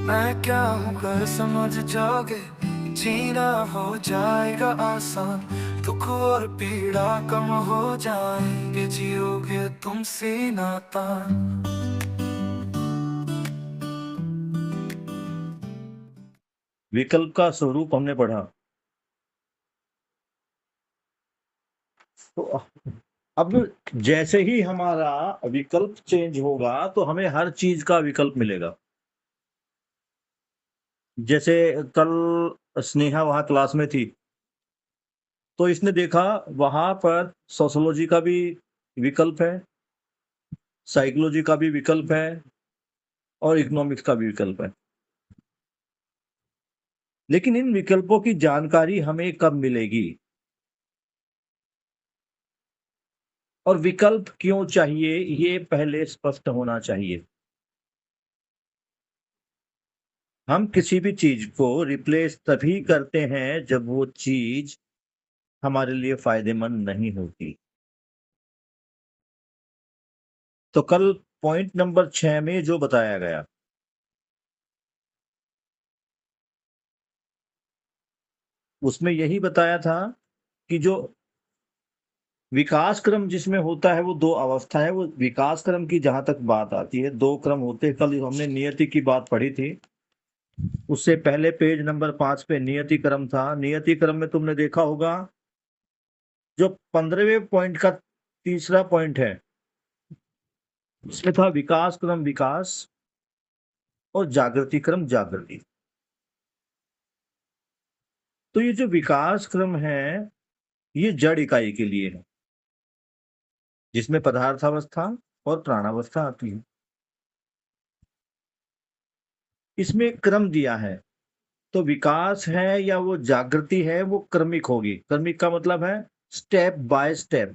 मैं क्या हूँ कर समझ जाओगे, जीना हो जाएगा आसान, दुख और पीड़ा कम हो जाएंगे, जियोगे तुम सीना तान। विकल्प का स्वरूप हमने पढ़ा। तो अब जैसे ही हमारा विकल्प चेंज होगा तो हमें हर चीज का विकल्प मिलेगा। जैसे कल स्नेहा वहां क्लास में थी, तो इसने देखा वहां पर सोशियोलॉजी का भी विकल्प है, साइकोलॉजी का भी विकल्प है और इकोनॉमिक्स का भी विकल्प है। लेकिन इन विकल्पों की जानकारी हमें कब मिलेगी और विकल्प क्यों चाहिए, ये पहले स्पष्ट होना चाहिए। हम किसी भी चीज को रिप्लेस तभी करते हैं जब वो चीज हमारे लिए फायदेमंद नहीं होती। तो कल पॉइंट नंबर 6 में जो बताया गया, उसमें यही बताया था कि जो विकास क्रम जिसमें होता है वो दो अवस्था है। वो विकास क्रम की जहां तक बात आती है, दो क्रम होते हैं। कल हमने नियति की बात पढ़ी थी, उससे पहले पेज नंबर 5 पे नियति क्रम था। नियति क्रम में तुमने देखा होगा, जो 15वें पॉइंट का तीसरा पॉइंट है, इसमें था विकास क्रम विकास और जागृति क्रम जागृति। तो ये जो विकास क्रम है, ये जड़ इकाई के लिए है, जिसमें पदार्थावस्था और प्राणावस्था आती है। इसमें क्रम दिया है, तो विकास है या वो जागृति है, वो क्रमिक होगी। क्रमिक का मतलब है स्टेप बाय स्टेप।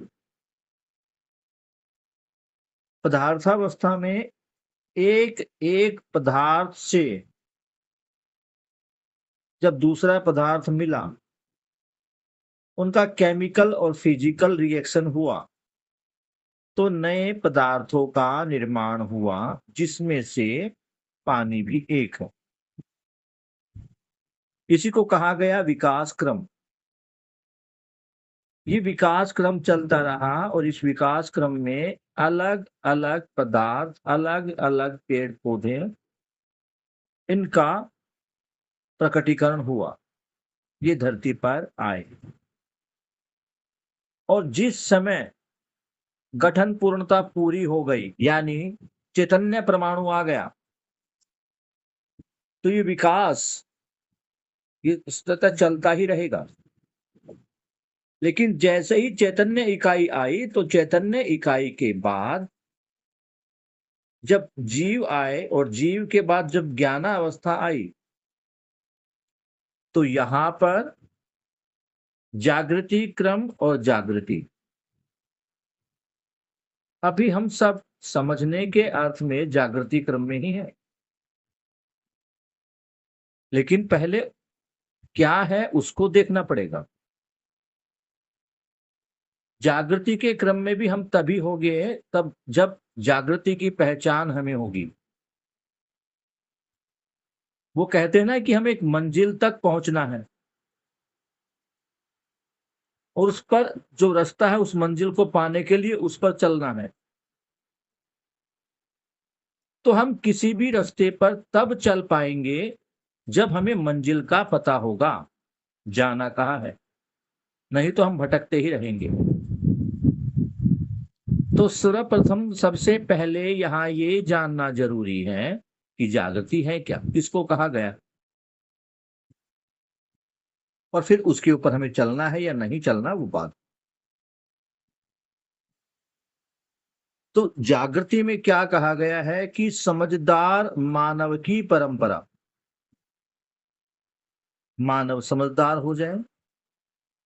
पदार्थावस्था में एक एक पदार्थ से जब दूसरा पदार्थ मिला, उनका केमिकल और फिजिकल रिएक्शन हुआ, तो नए पदार्थों का निर्माण हुआ, जिसमें से पानी भी एक है। इसी को कहा गया विकास क्रम। ये विकास क्रम चलता रहा और इस विकास क्रम में अलग अलग पदार्थ, अलग अलग पेड़ पौधे, इनका प्रकटीकरण हुआ, ये धरती पर आए। और जिस समय गठन पूर्णता पूरी हो गई, यानी चैतन्य परमाणु आ गया, तो ये विकास ये सतत चलता ही रहेगा। लेकिन जैसे ही चैतन्य इकाई आई, तो चैतन्य इकाई के बाद जब जीव आए और जीव के बाद जब ज्ञानावस्था आई, तो यहां पर जागृति क्रम और जागृति, अभी हम सब समझने के अर्थ में जागृति क्रम में ही है। लेकिन पहले क्या है उसको देखना पड़ेगा। जागृति के क्रम में भी हम तभी होंगे तब जब जागृति की पहचान हमें होगी। वो कहते हैं ना कि हमें एक मंजिल तक पहुंचना है और उस पर जो रास्ता है, उस मंजिल को पाने के लिए उस पर चलना है। तो हम किसी भी रास्ते पर तब चल पाएंगे जब हमें मंजिल का पता होगा, जाना कहाँ है। नहीं तो हम भटकते ही रहेंगे। तो सर्वप्रथम सबसे पहले यहां ये जानना जरूरी है कि जागृति है क्या, किसको कहा गया, और फिर उसके ऊपर हमें चलना है या नहीं चलना, वो बात। तो जागृति में क्या कहा गया है कि समझदार मानव की परंपरा। मानव समझदार हो जाए,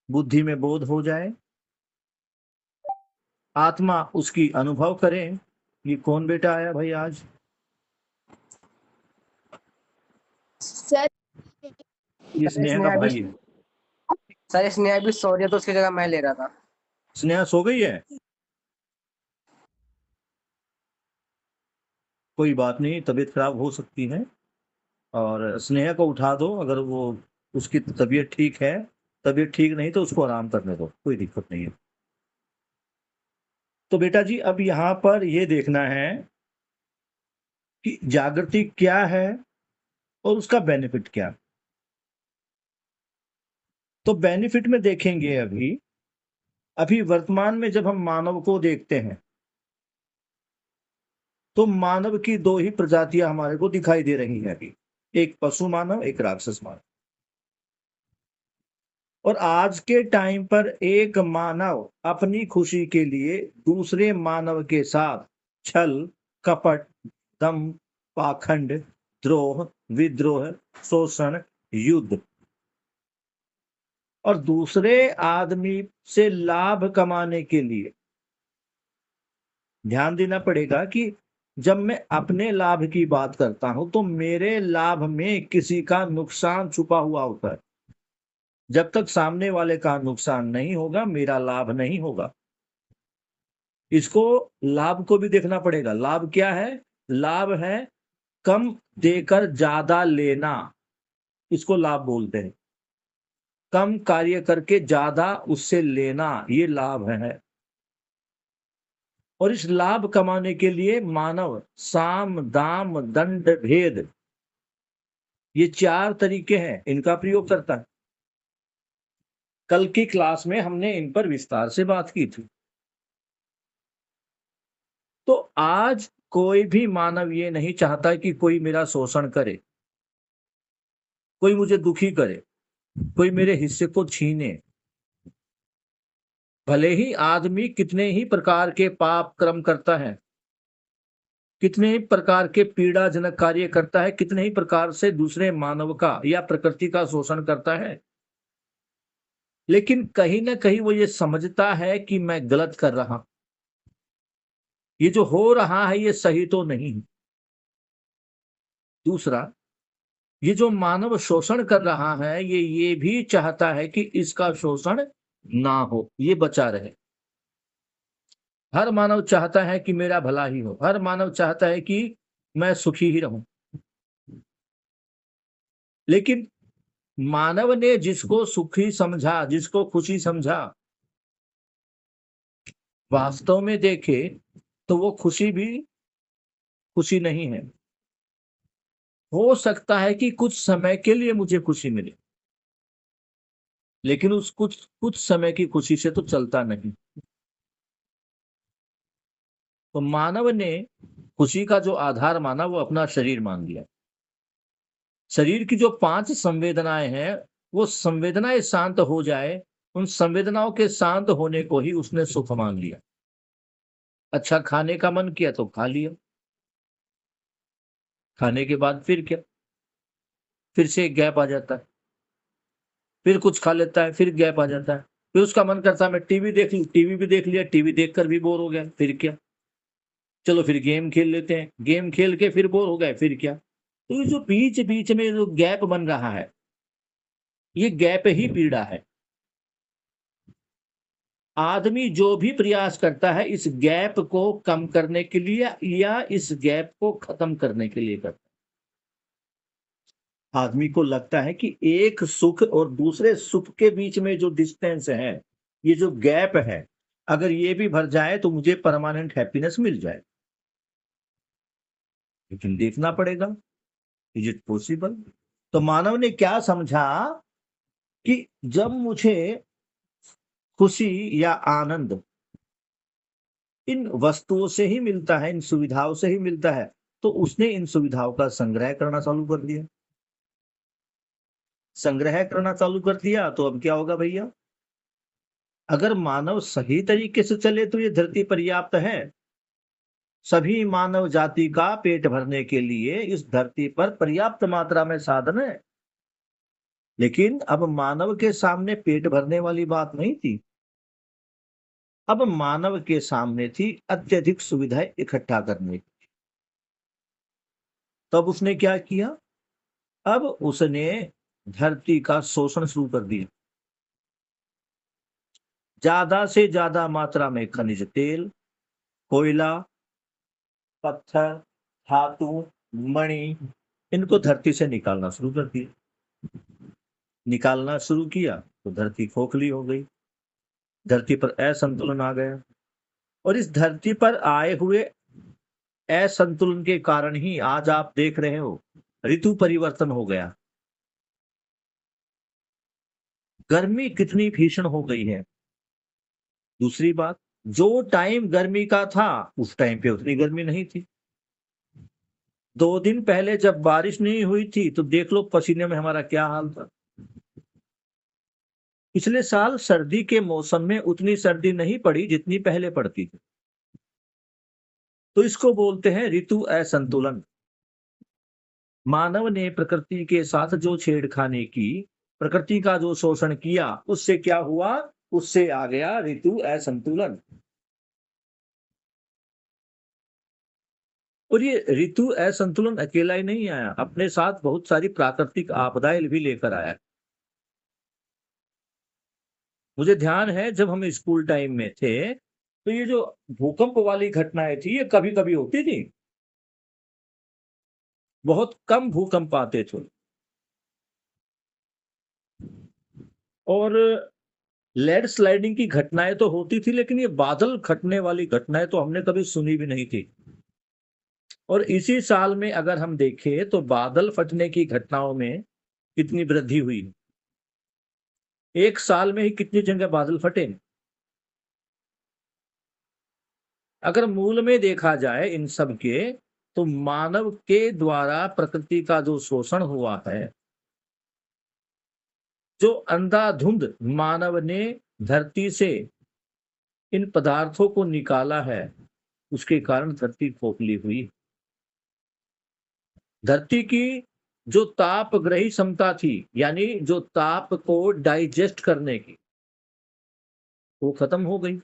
बुद्धि में बोध हो जाए, आत्मा उसकी अनुभव करे। ये कौन बेटा आया भाई आज? सर ये स्नेहा का भाई है। सर स्नेहा भी सो रही है, तो उसकी जगह मैं ले रहा था। स्नेहा सो गई है? कोई बात नहीं, तबीयत खराब हो सकती है, और स्नेहा को उठा दो, अगर वो उसकी तबीयत ठीक है, तबीयत ठीक नहीं तो उसको आराम करने दो, कोई दिक्कत नहीं है। तो बेटा जी अब यहाँ पर ये देखना है कि जागृति क्या है और उसका बेनिफिट क्या। तो बेनिफिट में देखेंगे अभी अभी वर्तमान में जब हम मानव को देखते हैं तो मानव की दो ही प्रजातियां हमारे को दिखाई दे रही हैं अभी, एक पशु मानव, एक राक्षस मानव। और आज के टाइम पर एक मानव अपनी खुशी के लिए दूसरे मानव के साथ छल, कपट, दम, पाखंड, द्रोह, विद्रोह, शोषण, युद्ध और दूसरे आदमी से लाभ कमाने के लिए, ध्यान देना पड़ेगा कि जब मैं अपने लाभ की बात करता हूं तो मेरे लाभ में किसी का नुकसान छुपा हुआ होता है। जब तक सामने वाले का नुकसान नहीं होगा मेरा लाभ नहीं होगा। इसको लाभ को भी देखना पड़ेगा। लाभ क्या है? लाभ है कम देकर ज्यादा लेना, इसको लाभ बोलते हैं। कम कार्य करके ज्यादा उससे लेना, ये लाभ है। और इस लाभ कमाने के लिए मानव साम, दाम, दंड, भेद, ये 4 तरीके हैं, इनका प्रयोग करता है। कल की क्लास में हमने इन पर विस्तार से बात की थी। तो आज कोई भी मानव ये नहीं चाहता कि कोई मेरा शोषण करे, कोई मुझे दुखी करे, कोई मेरे हिस्से को छीने। भले ही आदमी कितने ही प्रकार के पाप कर्म करता है, कितने ही प्रकार के पीड़ाजनक कार्य करता है, कितने ही प्रकार से दूसरे मानव का या प्रकृति का शोषण करता है, लेकिन कहीं ना कहीं वो ये समझता है कि मैं गलत कर रहा हूं, ये जो हो रहा है ये सही तो नहीं है। दूसरा, ये जो मानव शोषण कर रहा है ये भी चाहता है कि इसका शोषण ना हो, ये बचा रहे। हर मानव चाहता है कि मेरा भला ही हो, हर मानव चाहता है कि मैं सुखी ही रहूं। लेकिन मानव ने जिसको सुखी समझा, जिसको खुशी समझा, वास्तव में देखे तो वो खुशी भी खुशी नहीं है। हो सकता है कि कुछ समय के लिए मुझे खुशी मिले, लेकिन उस कुछ समय की खुशी से तो चलता नहीं। तो मानव ने खुशी का जो आधार माना वो अपना शरीर मान लिया। शरीर की जो 5 संवेदनाएं हैं, वो संवेदनाएं शांत हो जाए, उन संवेदनाओं के शांत होने को ही उसने सुख मान लिया। अच्छा खाने का मन किया तो खा लिया, खाने के बाद फिर क्या, फिर से एक गैप आ जाता है, फिर कुछ खा लेता है, फिर गैप आ जाता है, फिर उसका मन करता है मैं टीवी देख लूं, टीवी भी देख लिया, टीवी देखकर भी बोर हो गया, फिर क्या, चलो फिर गेम खेल लेते हैं, गेम खेल के फिर बोर हो गए, फिर क्या। तो ये जो बीच बीच में जो गैप बन रहा है, ये गैप ही पीड़ा है। आदमी जो भी प्रयास करता है इस गैप को कम करने के लिए या इस गैप को खत्म करने के लिए करता है। आदमी को लगता है कि एक सुख और दूसरे सुख के बीच में जो डिस्टेंस है, ये जो गैप है, अगर ये भी भर जाए तो मुझे परमानेंट हैप्पीनेस मिल जाए। लेकिन देखना पड़ेगा, इज इट पॉसिबल? तो मानव ने क्या समझा कि जब मुझे खुशी या आनंद इन वस्तुओं से ही मिलता है, इन सुविधाओं से ही मिलता है, तो उसने इन सुविधाओं का संग्रह करना चालू कर दिया। संग्रह करना चालू कर दिया तो अब क्या होगा भैया? अगर मानव सही तरीके से चले तो ये धरती पर्याप्त है। सभी मानव जाति का पेट भरने के लिए इस धरती पर पर्याप्त मात्रा में साधन है। लेकिन अब मानव के सामने पेट भरने वाली बात नहीं थी। अब मानव के सामने थी अत्यधिक सुविधाएं इकट्ठा करने की। तब उसने क्या किया? अब उसने धरती का शोषण शुरू कर दिया। ज्यादा से ज्यादा मात्रा में खनिज तेल, कोयला, पत्थर, धातु, मणि, इनको धरती से निकालना शुरू कर दिया। निकालना शुरू किया तो धरती खोखली हो गई, धरती पर असंतुलन आ गया, और इस धरती पर आए हुए असंतुलन के कारण ही आज आप देख रहे हो ऋतु परिवर्तन हो गया। गर्मी कितनी भीषण हो गई है। दूसरी बात, जो टाइम गर्मी का था उस टाइम पे उतनी गर्मी नहीं थी। 2 दिन पहले जब बारिश नहीं हुई थी तो देख लो पसीने में हमारा क्या हाल था। पिछले साल सर्दी के मौसम में उतनी सर्दी नहीं पड़ी जितनी पहले पड़ती थी। तो इसको बोलते हैं ऋतु असंतुलन। मानव ने प्रकृति के साथ जो छेड़खानी की, प्रकृति का जो शोषण किया, उससे क्या हुआ? उससे आ गया ऋतु असंतुलन। और ये ऋतु असंतुलन अकेला ही नहीं आया, अपने साथ बहुत सारी प्राकृतिक आपदाएं भी लेकर आया। मुझे ध्यान है जब हम स्कूल टाइम में थे तो ये जो भूकंप वाली घटनाएं थी ये कभी कभी होती थी, बहुत कम भूकंप आते थे। और लैंड स्लाइडिंग की घटनाएं तो होती थी, लेकिन ये बादल फटने वाली घटनाएं तो हमने कभी सुनी भी नहीं थी। और इसी साल में अगर हम देखें तो बादल फटने की घटनाओं में कितनी वृद्धि हुई। एक साल में ही कितनी जगह बादल फटे। अगर मूल में देखा जाए इन सब के, तो मानव के द्वारा प्रकृति का जो शोषण हुआ है, जो अंधाधुंध मानव ने धरती से इन पदार्थों को निकाला है, उसके कारण धरती खोखली हुई। धरती की जो तापग्रही क्षमता थी, यानी जो ताप को डाइजेस्ट करने की, वो खत्म हो गई।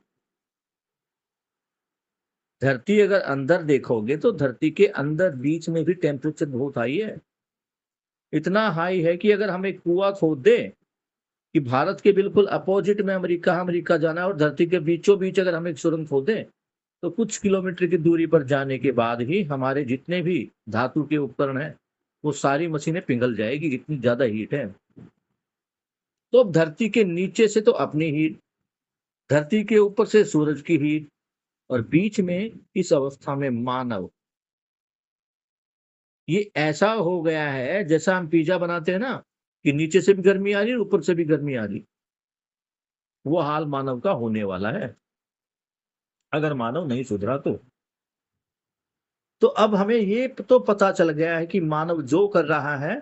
धरती अगर अंदर देखोगे तो धरती के अंदर बीच में भी टेम्परेचर बहुत हाई है। इतना हाई है कि अगर हम एक कुआं खोद दे कि भारत के बिल्कुल अपोजिट में अमेरिका जाना है और धरती के बीचों बीच अगर हम एक सुरंग खोदें तो कुछ किलोमीटर की दूरी पर जाने के बाद ही हमारे जितने भी धातु के उपकरण हैं वो सारी मशीनें पिघल जाएगी, इतनी ज्यादा हीट है। तो अब धरती के नीचे से तो अपनी हीट, धरती के ऊपर से सूरज की हीट, और बीच में इस अवस्था में मानव। ये ऐसा हो गया है जैसा हम पिज्जा बनाते हैं ना, कि नीचे से भी गर्मी आ रही है ऊपर से भी गर्मी आ रही। वो हाल मानव का होने वाला है अगर मानव नहीं सुधरा तो अब हमें ये तो पता चल गया है कि मानव जो कर रहा है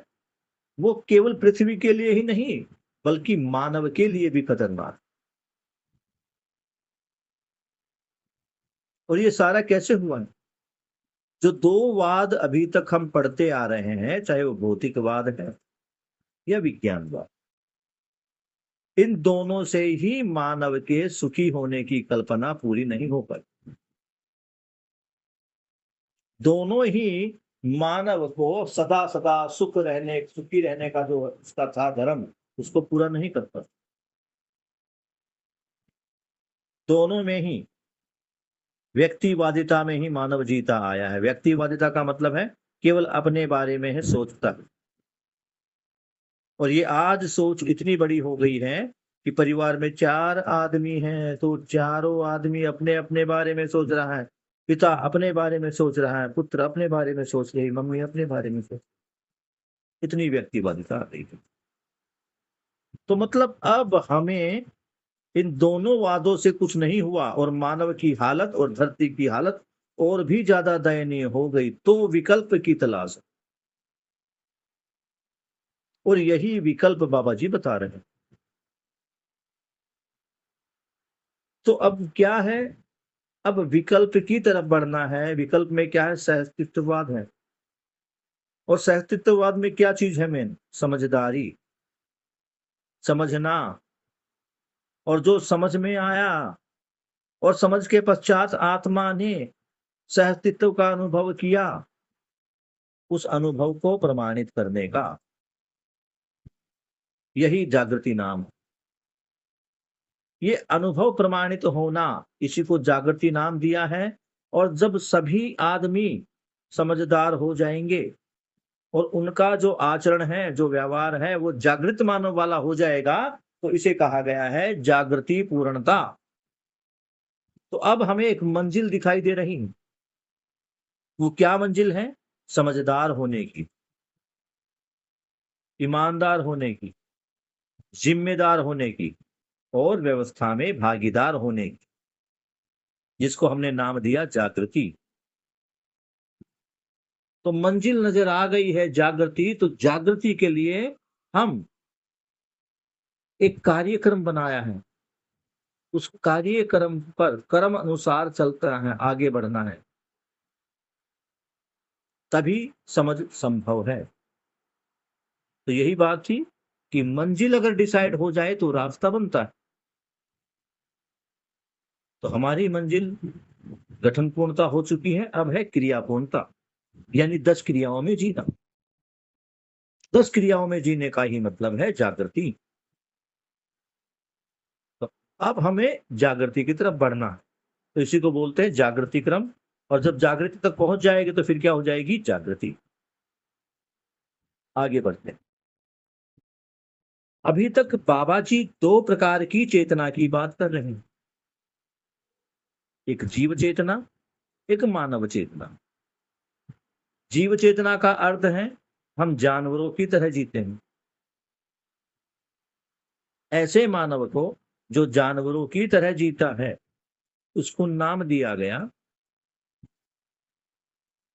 वो केवल पृथ्वी के लिए ही नहीं बल्कि मानव के लिए भी खतरनाक। और ये सारा कैसे हुआ है? जो 2 वाद अभी तक हम पढ़ते आ रहे हैं, चाहे वो भौतिकवाद है या विज्ञानवाद, इन दोनों से ही मानव के सुखी होने की कल्पना पूरी नहीं हो पाई। दोनों ही मानव को सदा सदा सुखी रहने का जो उसका था धर्म, उसको पूरा नहीं कर पाता। दोनों में ही व्यक्तिवादिता में ही मानव जीता आया है। व्यक्तिवादिता का मतलब है केवल अपने बारे में है सोचता। और ये आज सोच इतनी बड़ी हो गई है कि परिवार में 4 आदमी हैं तो चारों आदमी अपने अपने बारे में सोच रहा है। पिता अपने बारे में सोच रहा है, पुत्र अपने बारे में सोच रही, मम्मी अपने बारे में सोच, इतनी व्यक्तिवादिता आ गई है। तो मतलब अब हमें इन दोनों वादों से कुछ नहीं हुआ और मानव की हालत और धरती की हालत और भी ज्यादा दयनीय हो गई, तो विकल्प की तलाश। और यही विकल्प बाबा जी बता रहे हैं। तो अब क्या है? अब विकल्प की तरफ बढ़ना है। विकल्प में क्या है? सहअस्तित्ववाद है। और सहअस्तित्ववाद में क्या चीज है? मेन समझदारी, समझना। और जो समझ में आया और समझ के पश्चात आत्मा ने सहअस्तित्व का अनुभव किया, उस अनुभव को प्रमाणित करने का यही जागृति नाम। ये अनुभव प्रमाणित होना, इसी को जागृति नाम दिया है। और जब सभी आदमी समझदार हो जाएंगे और उनका जो आचरण है, जो व्यवहार है, वो जागृत मानव वाला हो जाएगा, तो इसे कहा गया है जागृति पूर्णता। तो अब हमें एक मंजिल दिखाई दे रही है। वो क्या मंजिल है? समझदार होने की, ईमानदार होने की, जिम्मेदार होने की और व्यवस्था में भागीदार होने की, जिसको हमने नाम दिया जागृति। तो मंजिल नजर आ गई है जागृति। तो जागृति के लिए हम एक कार्यक्रम बनाया है, उस कार्यक्रम पर कर्म अनुसार चलता है, आगे बढ़ना है, तभी समझ संभव है। तो यही बात थी कि मंजिल अगर डिसाइड हो जाए तो रास्ता बनता है। तो हमारी मंजिल गठन पूर्णता हो चुकी है, अब है क्रिया पूर्णता, यानी 10 क्रियाओं में जीना। 10 क्रियाओं में जीने का ही मतलब है जागृति। तो अब हमें जागृति की तरफ बढ़ना है, तो इसी को बोलते हैं जागृति क्रम। और जब जागृति तक पहुंच जाएगी तो फिर क्या हो जाएगी? जागृति। आगे बढ़ते हैं। अभी तक बाबा जी 2 प्रकार की चेतना की बात कर रहे हैं, एक जीव चेतना, एक मानव चेतना। जीव चेतना का अर्थ है हम जानवरों की तरह जीते हैं। ऐसे मानव को जो जानवरों की तरह जीता है, उसको नाम दिया गया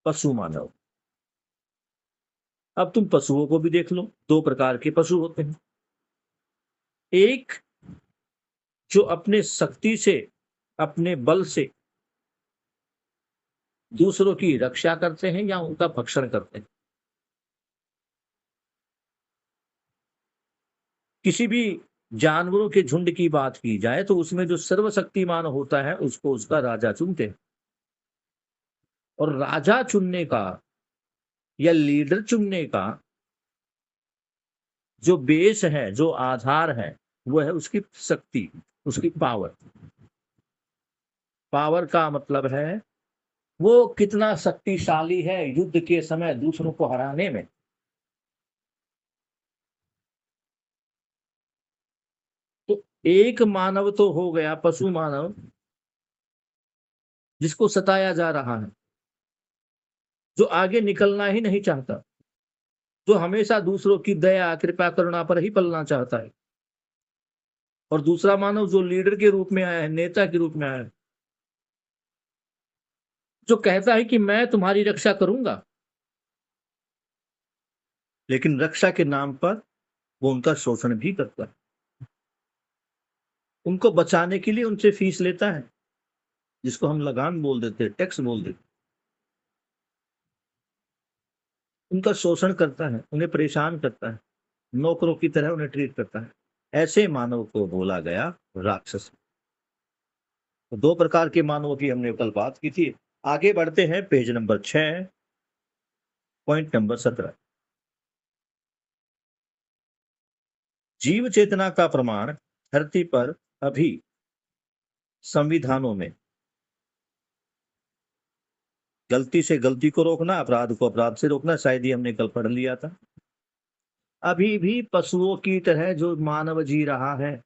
पशु मानव। अब तुम पशुओं को भी देख लो, 2 प्रकार के पशु होते हैं। एक जो अपने शक्ति से, अपने बल से दूसरों की रक्षा करते हैं या उनका भक्षण करते हैं। किसी भी जानवरों के झुंड की बात की जाए तो उसमें जो सर्वशक्तिमान होता है उसको उसका राजा चुनते हैं। और राजा चुनने का या लीडर चुनने का जो बेस है, जो आधार है, वो है उसकी शक्ति, उसकी पावर। पावर का मतलब है वो कितना शक्तिशाली है युद्ध के समय दूसरों को हराने में। तो एक मानव तो हो गया पशु मानव, जिसको सताया जा रहा है, जो आगे निकलना ही नहीं चाहता, जो हमेशा दूसरों की दया, कृपा, करुणा पर ही पलना चाहता है। और दूसरा मानव जो लीडर के रूप में आया है, नेता के रूप में आया है, जो कहता है कि मैं तुम्हारी रक्षा करूंगा, लेकिन रक्षा के नाम पर वो उनका शोषण भी करता है। उनको बचाने के लिए उनसे फीस लेता है, जिसको हम लगान बोल देते हैं, टैक्स बोल देते हैं। उनका शोषण करता है, उन्हें परेशान करता है, नौकरों की तरह उन्हें ट्रीट करता है। ऐसे मानव को बोला गया राक्षस। तो 2 प्रकार के मानवों की हमने कल बात की थी। आगे बढ़ते हैं, पेज नंबर 6, पॉइंट नंबर 17। जीव चेतना का प्रमाण धरती पर अभी संविधानों में गलती से गलती को रोकना, अपराध को अपराध से रोकना, शायद ही हमने कल पढ़ लिया था। अभी भी पशुओं की तरह जो मानव जी रहा है,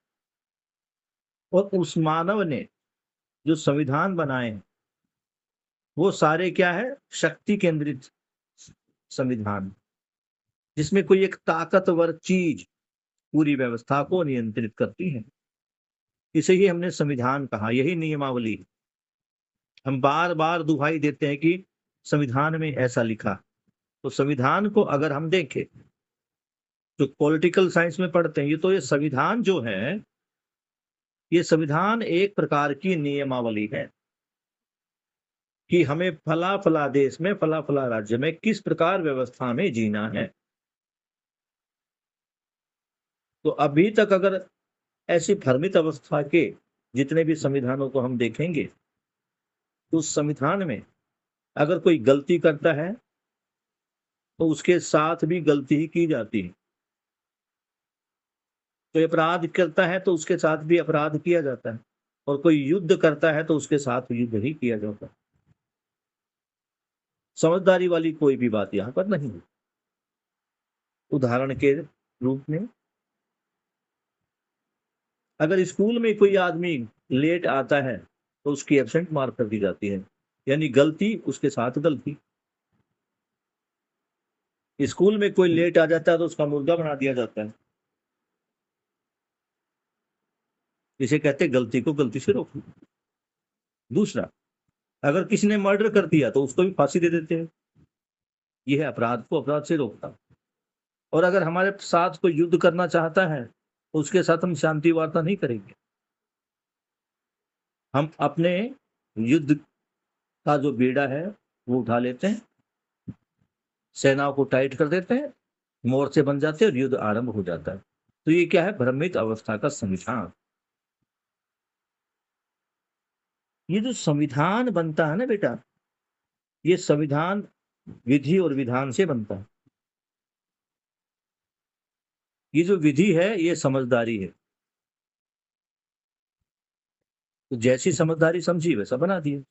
और उस मानव ने जो संविधान बनाए हैं वो सारे क्या है? शक्ति केंद्रित संविधान, जिसमें कोई एक ताकतवर चीज पूरी व्यवस्था को नियंत्रित करती है। इसे ही हमने संविधान कहा, यही नियमावली। हम बार बार दुहाई देते हैं कि संविधान में ऐसा लिखा। तो संविधान को अगर हम देखें, जो पॉलिटिकल साइंस में पढ़ते हैं, तो ये संविधान जो है, ये संविधान एक प्रकार की नियमावली है कि हमें फला फला देश में, फला फला राज्य में किस प्रकार व्यवस्था में जीना है। तो अभी तक अगर ऐसी भ्रमित अवस्था के जितने भी संविधानों को हम देखेंगे, तो उस संविधान में अगर कोई गलती करता है तो उसके साथ भी गलती ही की जाती है। कोई अपराध करता है तो उसके साथ भी अपराध किया जाता है, और कोई युद्ध करता है तो उसके साथ युद्ध ही किया जाता है। समझदारी वाली कोई भी बात यहाँ पर नहीं है। उदाहरण के रूप में, अगर स्कूल में कोई आदमी लेट आता है तो उसकी एब्सेंट मार्क कर दी जाती है, यानी गलती उसके साथ गलती। स्कूल में कोई लेट आ जाता है तो उसका मुर्गा बना दिया जाता है। इसे कहते हैं गलती को गलती से रोकना। दूसरा, अगर किसी ने मर्डर कर दिया तो उसको भी फांसी दे देते हैं। यह है अपराध को अपराध से रोकना। और अगर हमारे साथ कोई युद्ध करना चाहता है तो उसके साथ हम शांति वार्ता नहीं करेंगे। हम अपने युद्ध का जो बेड़ा है वो उठा लेते हैं, सेनाओं को टाइट कर देते हैं, मोर्चे बन जाते हैं और युद्ध आरंभ हो जाता है। तो ये क्या है? भ्रमित अवस्था का संविधान। ये जो संविधान बनता है ना बेटा, ये संविधान विधि और विधान से बनता है। ये जो विधि है ये समझदारी है, तो जैसी समझदारी समझी वैसा बना दिए।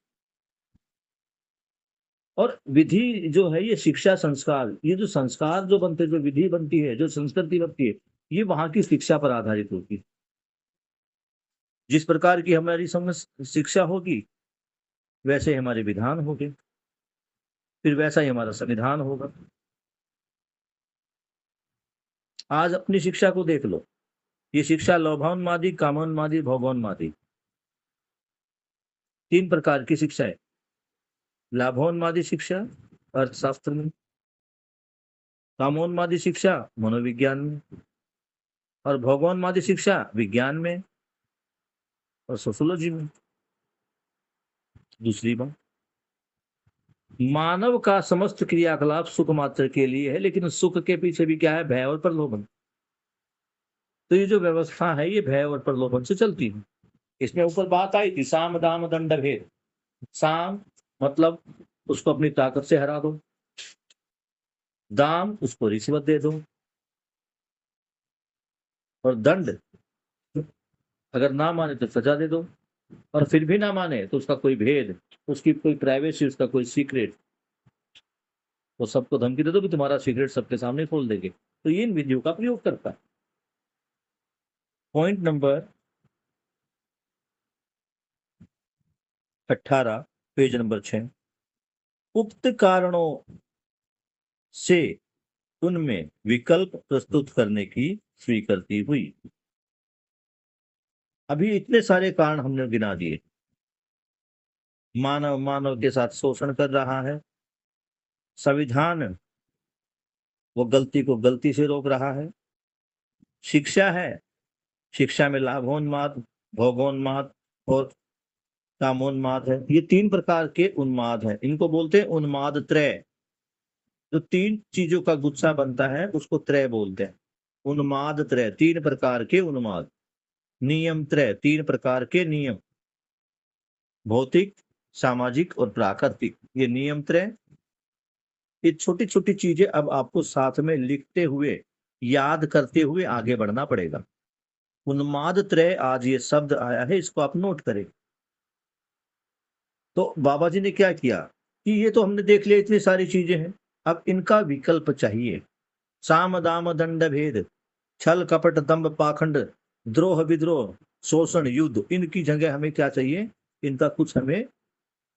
और विधि जो है ये शिक्षा संस्कार, ये जो संस्कार जो बनते, जो विधि बनती है, जो संस्कृति बनती है, ये वहां की शिक्षा पर आधारित होती है। जिस प्रकार की हमारी समझ शिक्षा होगी वैसे हमारे विधान होंगे, फिर वैसा ही हमारा संविधान होगा। आज अपनी शिक्षा को देख लो, ये शिक्षा लोभोन्मादी, कामोन्मादी, भोगोन्मादी, 3 प्रकार की शिक्षा है। लाभोन्मादी शिक्षा अर्थशास्त्र में, कामोन्मादी शिक्षा मनोविज्ञान में, और भोगोन्मादी शिक्षा विज्ञान में और सोशियोलॉजी में। दूसरी बात, मानव का समस्त क्रियाकलाप सुख मात्र के लिए है, लेकिन सुख के पीछे भी क्या है? भय और प्रलोभन। तो ये जो व्यवस्था है ये भय और प्रलोभन से चलती है। इसमें ऊपर बात आई थी साम दाम दंड भेद। साम मतलब उसको अपनी ताकत से हरा दो, दाम उसको रिश्वत दे दो, और दंड अगर ना माने तो सजा दे दो, और फिर भी ना माने तो उसका कोई भेद, उसकी कोई प्राइवेसी, उसका कोई सीक्रेट, वो सबको धमकी दे दो कि तुम्हारा सीक्रेट सबके सामने खोल देंगे। तो ये इन विधियों का प्रयोग करता है। पॉइंट नंबर 18, पेज नंबर 6, उक्त कारणों से उनमें विकल्प प्रस्तुत करने की स्वीकृति हुई। अभी इतने सारे कारण हमने गिना दिए। मानव मानव के साथ शोषण कर रहा है, संविधान वो गलती को गलती से रोक रहा है, शिक्षा है, शिक्षा में लाभोन्माद, भोगोन्माद और कामोन्माद है। ये 3 प्रकार के उन्माद है, इनको बोलते हैं उन्माद त्रय। जो 3 चीजों का गुच्छा बनता है उसको त्रय बोलते हैं। उन्माद त्रय, 3 प्रकार के उन्माद। नियम त्रय, 3 प्रकार के नियम, भौतिक, सामाजिक और प्राकृतिक। ये नियम त्रय। ये छोटी छोटी चीजें अब आपको साथ में लिखते हुए, याद करते हुए आगे बढ़ना पड़ेगा। उन्माद त्रय, आज ये शब्द आया है, इसको आप नोट करें। तो बाबा जी ने क्या किया कि ये तो हमने देख लिया, इतनी सारी चीजें हैं, अब इनका विकल्प चाहिए। साम दाम दंड भेद, छल कपट दंभ पाखंड, द्रोह विद्रोह, शोषण, युद्ध, इनकी जगह हमें क्या चाहिए? इनका कुछ हमें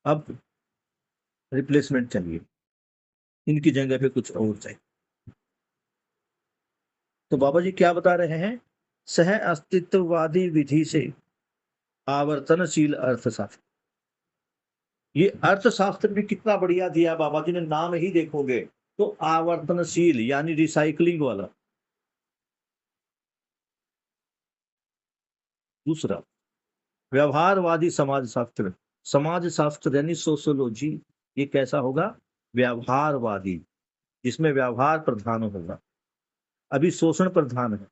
अब रिप्लेसमेंट चाहिए, इनकी जगह पे कुछ और चाहिए। तो बाबा जी क्या बता रहे हैं? सह अस्तित्ववादी विधि से आवर्तनशील अर्थशास्त्र। ये अर्थशास्त्र भी कितना बढ़िया दिया बाबा जी ने, नाम ही देखोगे तो आवर्तनशील यानी रिसाइकलिंग वाला। दूसरा, व्यवहारवादी समाजशास्त्र। समाजशास्त्र यानी सोशियोलॉजी, ये कैसा होगा? व्यवहारवादी, जिसमें व्यवहार प्रधान होगा। अभी शोषण प्रधान है।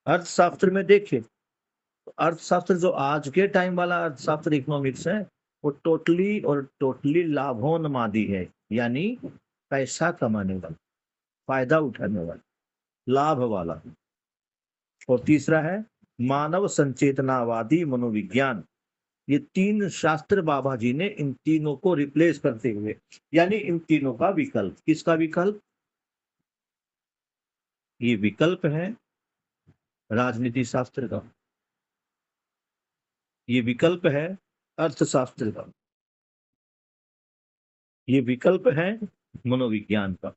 अर्थशास्त्र में देखिए, अर्थशास्त्र जो आज के टाइम वाला अर्थशास्त्र इकोनॉमिक्स है वो टोटली लाभोन्मादी है, यानी पैसा कमाने वाला, फायदा उठाने वाला, लाभ वाला। और तीसरा है मानव संचेतनावादी मनोविज्ञान। ये 3 शास्त्र बाबा जी ने इन तीनों को रिप्लेस करते हुए, यानी इन तीनों का विकल्प। किसका विकल्प? ये विकल्प है राजनीति शास्त्र का, ये विकल्प है अर्थशास्त्र का, ये विकल्प है मनोविज्ञान का।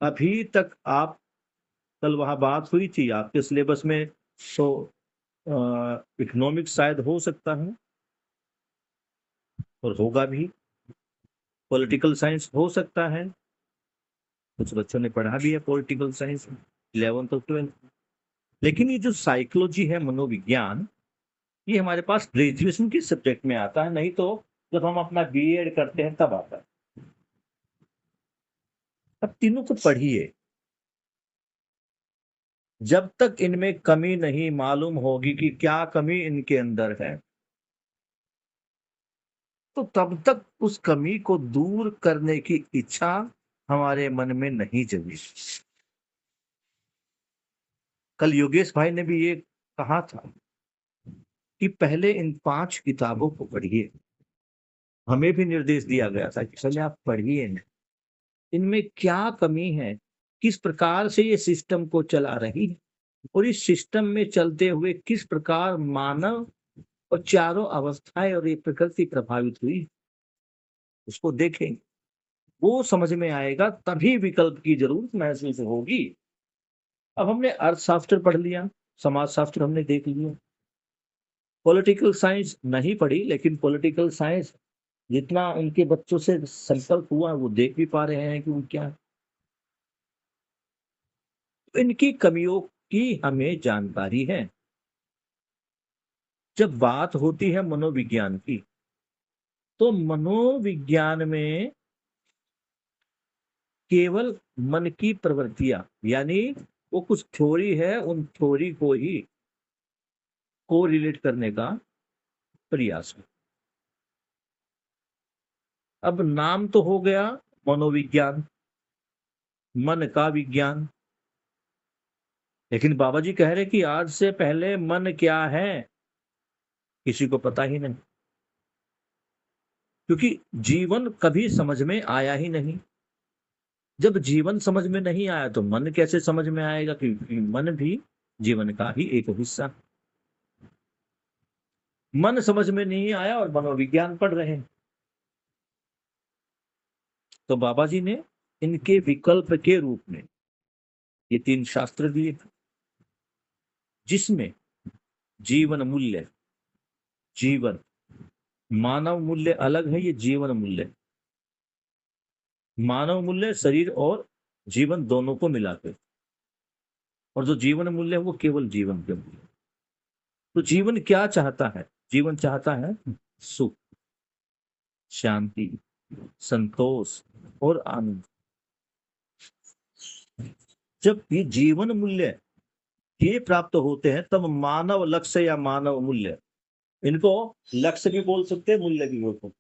अभी तक आप, कल वहां बात हुई थी आपके सिलेबस में, तो इकोनॉमिक्स शायद हो सकता है और होगा भी, पॉलिटिकल साइंस हो सकता है, कुछ बच्चों ने पढ़ा भी है पॉलिटिकल साइंस 11th और 12th। लेकिन ये जो साइकोलॉजी है, मनोविज्ञान, ये हमारे पास ग्रेजुएशन के सब्जेक्ट में आता है, नहीं तो जब हम अपना बीएड करते हैं तब आता है। अब तीनों को पढ़िए, जब तक इनमें कमी नहीं मालूम होगी कि क्या कमी इनके अंदर है, तो तब तक उस कमी को दूर करने की इच्छा हमारे मन में नहीं जगी। कल योगेश भाई ने भी ये कहा था कि पहले इन 5 किताबों को पढ़िए। हमें भी निर्देश दिया गया था कि पहले आप पढ़िए इनमें क्या कमी है, किस प्रकार से ये सिस्टम को चला रही है, और इस सिस्टम में चलते हुए किस प्रकार मानव और चारों अवस्थाएं और ये प्रकृति प्रभावित हुई, उसको देखें, वो समझ में आएगा, तभी विकल्प की जरूरत महसूस होगी। अब हमने अर्थशास्त्र पढ़ लिया, समाजशास्त्र हमने देख लिया, पॉलिटिकल साइंस नहीं पढ़ी, लेकिन पॉलिटिकल साइंस जितना उनके बच्चों से संकल्प हुआ वो देख भी पा रहे हैं कि वो क्या है। तो इनकी कमियों की हमें जानकारी है। जब बात होती है मनोविज्ञान की, तो मनोविज्ञान में केवल मन की प्रवृत्तियां, यानी वो कुछ थ्योरी है, उन थ्योरी को ही को रिलेट करने का प्रयास है। अब नाम तो हो गया मनोविज्ञान, मन का विज्ञान, लेकिन बाबा जी कह रहे कि आज से पहले मन क्या है किसी को पता ही नहीं, क्योंकि जीवन कभी समझ में आया ही नहीं। जब जीवन समझ में नहीं आया तो मन कैसे समझ में आएगा, क्योंकि मन भी जीवन का ही एक हिस्सा। मन समझ में नहीं आया और मनोविज्ञान पढ़ रहे हैं। तो बाबा जी ने इनके विकल्प के रूप में ये 3 शास्त्र दिए, जिसमें जीवन मूल्य, जीवन मानव मूल्य अलग है, ये जीवन मूल्य, मानव मूल्य शरीर और जीवन दोनों को मिलाकर, और जो जीवन मूल्य है वो केवल जीवन के मूल्य। तो जीवन क्या चाहता है? जीवन चाहता है सुख, शांति, संतोष और आनंद। जब ये जीवन मूल्य ये प्राप्त होते हैं, तब मानव लक्ष्य या मानव मूल्य, इनको लक्ष्य भी बोल सकते हैं, मूल्य भी बोल सकते हैं।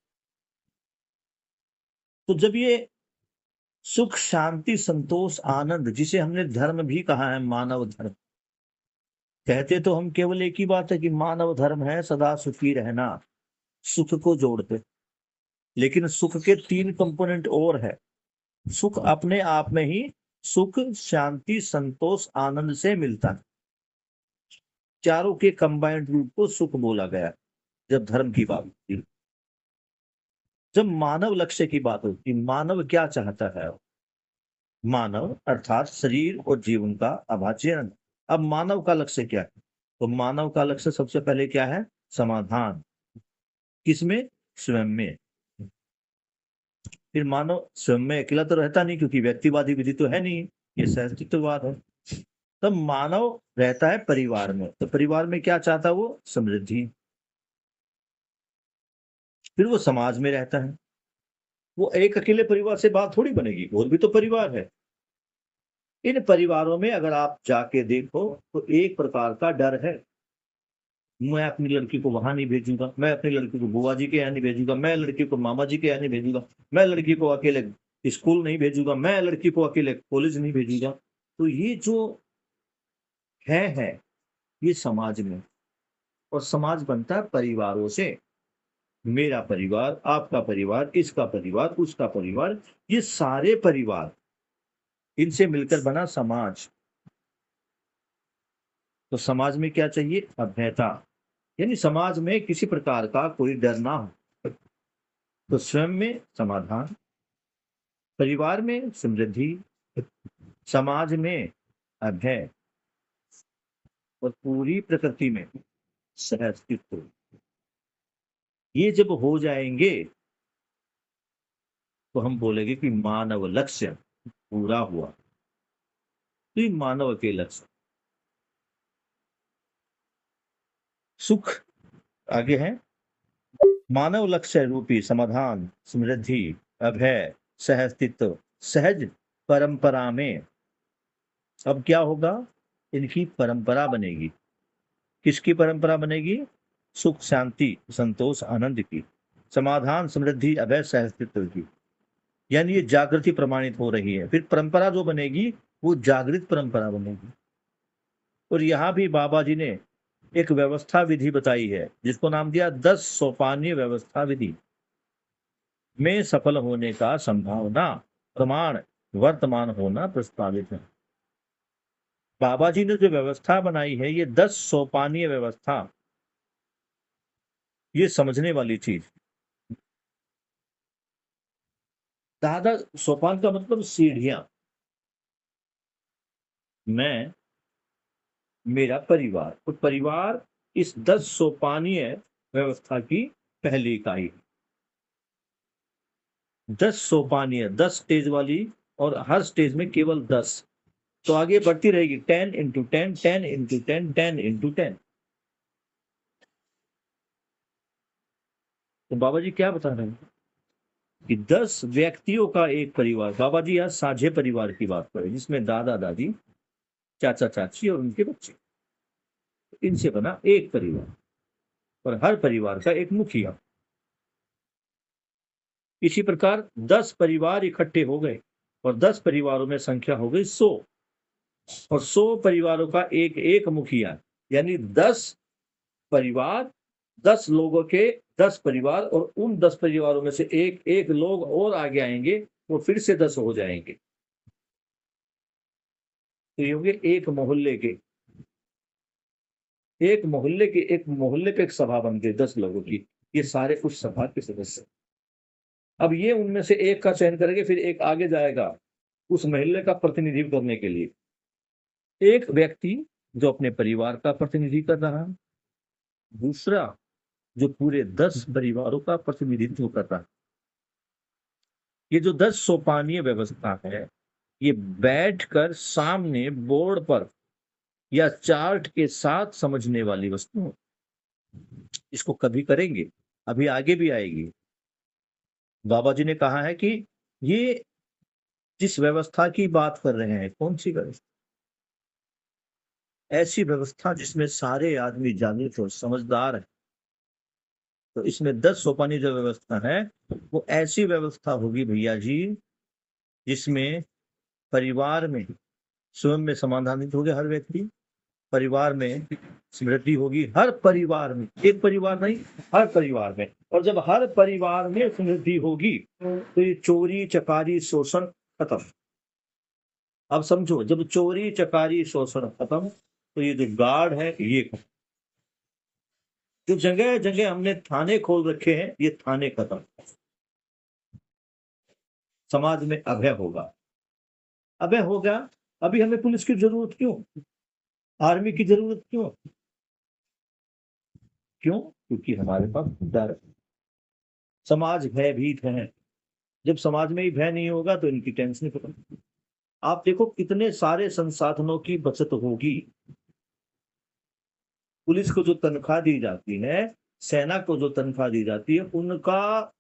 तो जब ये सुख, शांति, संतोष, आनंद, जिसे हमने धर्म भी कहा है, मानव धर्म, कहते तो हम केवल एक ही बात है कि मानव धर्म है सदा सुखी रहना, सुख को जोड़ते, लेकिन सुख के 3 कंपोनेंट और है। सुख अपने आप में ही सुख, शांति, संतोष, आनंद से मिलता है। चारों के कंबाइंड रूप को सुख बोला गया जब धर्म की बात होती। जब मानव लक्ष्य की बात होती, मानव क्या चाहता है? मानव अर्थात शरीर और जीवन का अभाज्य। अब मानव का लक्ष्य क्या है? तो मानव का लक्ष्य सबसे पहले क्या है? समाधान। किसमें? स्वयं में। फिर मानव स्वयं में अकेला तो रहता नहीं, क्योंकि व्यक्तिवादी विधि तो है नहीं, ये सहअस्तित्ववाद है। तब मानव रहता है परिवार में, तो परिवार में क्या चाहता है वो? समृद्धि। फिर वो समाज में रहता है, वो एक अकेले परिवार से बात थोड़ी बनेगी, और भी तो परिवार है। इन परिवारों में अगर आप जाके देखो तो एक प्रकार का डर है, मैं अपनी लड़की को वहां नहीं भेजूंगा, मैं अपनी लड़की को बुआ जी के यहाँ नहीं भेजूंगा, मैं लड़की को मामा जी के यहाँ नहीं भेजूंगा, मैं लड़की को अकेले स्कूल नहीं भेजूंगा, मैं लड़की को अकेले कॉलेज नहीं भेजूंगा। तो ये जो है ये समाज में, और समाज बनता है परिवारों से। मेरा परिवार, आपका परिवार, इसका परिवार, उसका परिवार, ये सारे परिवार इनसे मिलकर बना समाज। तो समाज में क्या चाहिए? अभ्यता, यानी समाज में किसी प्रकार का कोई डर ना हो। तो स्वयं में समाधान, परिवार में समृद्धि, समाज में अभय और पूरी प्रकृति में सहअस्तित्व। ये जब हो जाएंगे तो हम बोलेंगे कि मानव लक्ष्य पूरा हुआ। तो ये मानव के लक्ष्य सुख आगे है। मानव लक्ष्य रूपी समाधान, समृद्धि, अभय, सहअस्तित्व सहज परंपरा में। अब क्या होगा? इनकी परंपरा बनेगी। किसकी परंपरा बनेगी? सुख, शांति, संतोष, आनंद की, समाधान, समृद्धि, अभय, सहअस्तित्व की। यानी ये जागृति प्रमाणित हो रही है। फिर परंपरा जो बनेगी वो जागृत परंपरा बनेगी। और यहाँ भी बाबा जी ने एक व्यवस्था विधि बताई है जिसको नाम दिया 10 सोपानीय व्यवस्था विधि में सफल होने का संभावना प्रमाण वर्तमान होना प्रस्तावित है। बाबा जी ने जो व्यवस्था बनाई है ये 10 सोपानीय व्यवस्था, ये समझने वाली चीज। दादा, सोपान का मतलब सीढ़ियां। मैं, मेरा परिवार, और परिवार इस 10 सोपानीय व्यवस्था की पहली इकाई। 10 सोपानीय, 10 स्टेज वाली, और हर स्टेज में केवल 10। तो आगे बढ़ती रहेगी 10 इंटू 10, 10 इंटू 10, 10 इंटू 10। तो बाबा जी क्या बता रहे हैं कि 10 व्यक्तियों का एक परिवार। बाबा जी आज साझे परिवार की बात करें जिसमें दादा दादी, चाचा चाची और उनके बच्चे, इनसे बना एक परिवार, और हर परिवार का एक मुखिया। इसी प्रकार 10 परिवार इकट्ठे हो गए और 10 परिवारों में संख्या हो गई 100, और 100 परिवारों का एक एक मुखिया। यानी 10 परिवार, 10 लोगों के 10 परिवार, और उन 10 परिवारों में से एक एक लोग और आगे आएंगे, वो फिर से 10 हो जाएंगे। तो ये होंगे एक मोहल्ले के, एक मोहल्ले पे एक सभा बन गई 10 लोगों की। ये सारे उस सभा के सदस्य। अब ये उनमें से एक का चयन करेंगे, फिर एक आगे जाएगा उस मोहल्ले का प्रतिनिधित्व करने के लिए। एक व्यक्ति जो अपने परिवार का प्रतिनिधि कर रहा है, दूसरा जो पूरे 10 परिवारों का प्रतिनिधित्व कर रहा है। ये जो 10 सोपानीय व्यवस्था है, ये बैठकर सामने बोर्ड पर या चार्ट के साथ समझने वाली वस्तु। इसको कभी करेंगे, अभी आगे भी आएगी। बाबा जी ने कहा है कि ये जिस व्यवस्था की बात कर रहे हैं, कौन सी व्यवस्था? ऐसी व्यवस्था जिसमें सारे आदमी जागृत और समझदार है। तो इसमें 10 सोपानी जो व्यवस्था है वो ऐसी व्यवस्था होगी भैया जी जिसमें परिवार में स्वयं में समाधानित हो गया हर व्यक्ति, परिवार में समृद्धि होगी, हर परिवार में, एक परिवार नहीं हर परिवार में। और जब हर परिवार में समृद्धि होगी तो ये चोरी चकारी शोषण खत्म। अब समझो, जब चोरी चकारी शोषण खत्म तो ये जो गार्ड है ये खत्म। जो जगह जगह हमने थाने खोल रखे हैं ये थाने खत्म। समाज में अभय होगा। अभय होगा। अभी हमें पुलिस की जरूरत क्यों? आर्मी की जरूरत क्यों? क्यों? क्योंकि हमारे पास डर है। समाज भयभीत है। जब समाज में ही भय नहीं होगा तो इनकी टेंशन खत्म। आप देखो कितने सारे संसाधनों की बचत होगी। पुलिस को जो तनख्वाह दी जाती है, सेना को जो तनख्वाह दी जाती है, उनका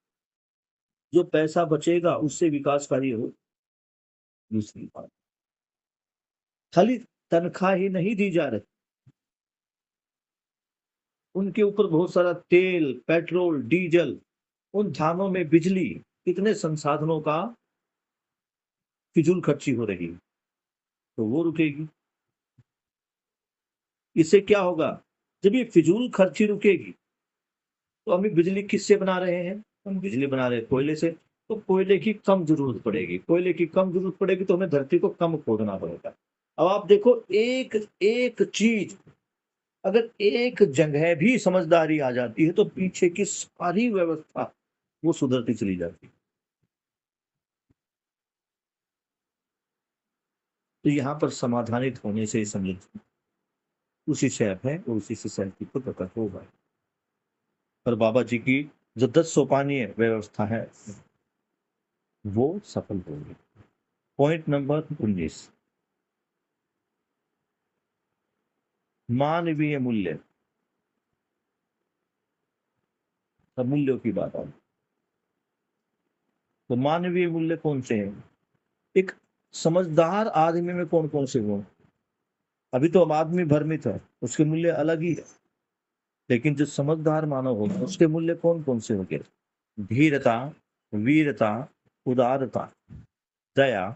जो पैसा बचेगा उससे विकास कार्य हो। दूसरी बात, खाली तनख्वाह ही नहीं दी जा रही, उनके ऊपर बहुत सारा तेल, पेट्रोल, डीजल, उन थानों में बिजली, कितने संसाधनों का फिजूल खर्ची हो रही है, तो वो रुकेगी। इससे क्या होगा? जब ये फिजूल खर्ची रुकेगी तो हम बिजली किससे बना रहे हैं? हम बिजली बना रहे हैं कोयले से। तो कोयले की कम जरूरत पड़ेगी, कोयले की कम जरूरत पड़ेगी तो हमें धरती को कम खोदना पड़ेगा। अब आप देखो, एक एक चीज, अगर एक जगह भी समझदारी आ जाती है तो पीछे की सारी व्यवस्था वो सुधरती चली जाती है। तो यहाँ पर समाधानित होने से समझ उसी से है और उसी से शक्ति को प्रकट होगा। पर बाबा जी की जो 10 सोपानीय व्यवस्था है वो सफल होगी। पॉइंट नंबर 19, मानवीय मूल्य। सब मूल्यों की बात आई। तो मानवीय मूल्य कौन से हैं? एक समझदार आदमी में कौन कौन से गुण? अभी तो हम आदमी भ्रमित है, उसके मूल्य अलग ही है। लेकिन जो समझदार मानव होगा उसके मूल्य कौन कौन से होंगे? धीरता, वीरता, उदारता, दया,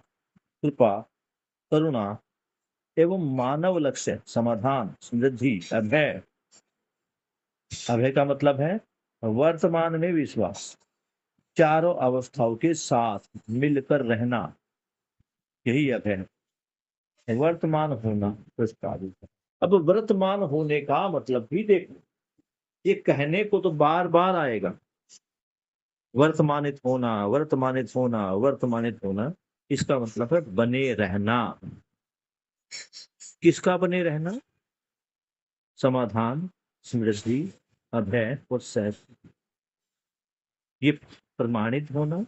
कृपा, करुणा एवं मानव लक्ष्य, समाधान, समृद्धि, अभय। अभय का मतलब है वर्तमान में विश्वास, चारों अवस्थाओं के साथ मिलकर रहना, यही अभय है। वर्तमान होना प्रस्तावित है। अब वर्तमान होने का मतलब भी देखो, ये कहने को तो बार बार आएगा, वर्तमानित होना, वर्तमानित होना, वर्तमानित होना। इसका मतलब है बने रहना। किसका बने रहना? समाधान, समृद्धि, अभय और सहज, ये प्रमाणित होना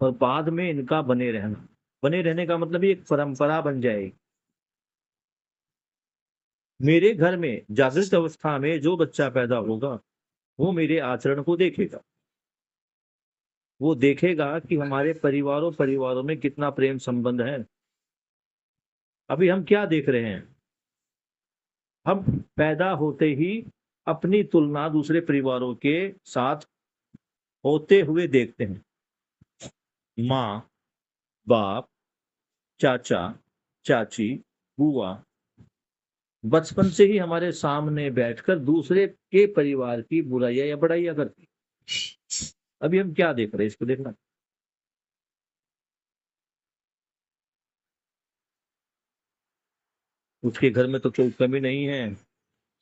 और बाद में इनका बने रहना। बने रहने का मतलब ये एक परंपरा बन जाएगी। मेरे घर में जागृत अवस्था में जो बच्चा पैदा होगा वो मेरे आचरण को देखेगा। वो देखेगा कि हमारे परिवारों परिवारों में कितना प्रेम संबंध है। अभी हम क्या देख रहे हैं? हम पैदा होते ही अपनी तुलना दूसरे परिवारों के साथ होते हुए देखते हैं। माँ, बाप, चाचा, चाची, बुआ बचपन से ही हमारे सामने बैठकर दूसरे के परिवार की बुराइयां या बड़ाइयां करती। अभी हम क्या देख रहे हैं? इसको देखना। उसके घर में तो कोई कमी नहीं है,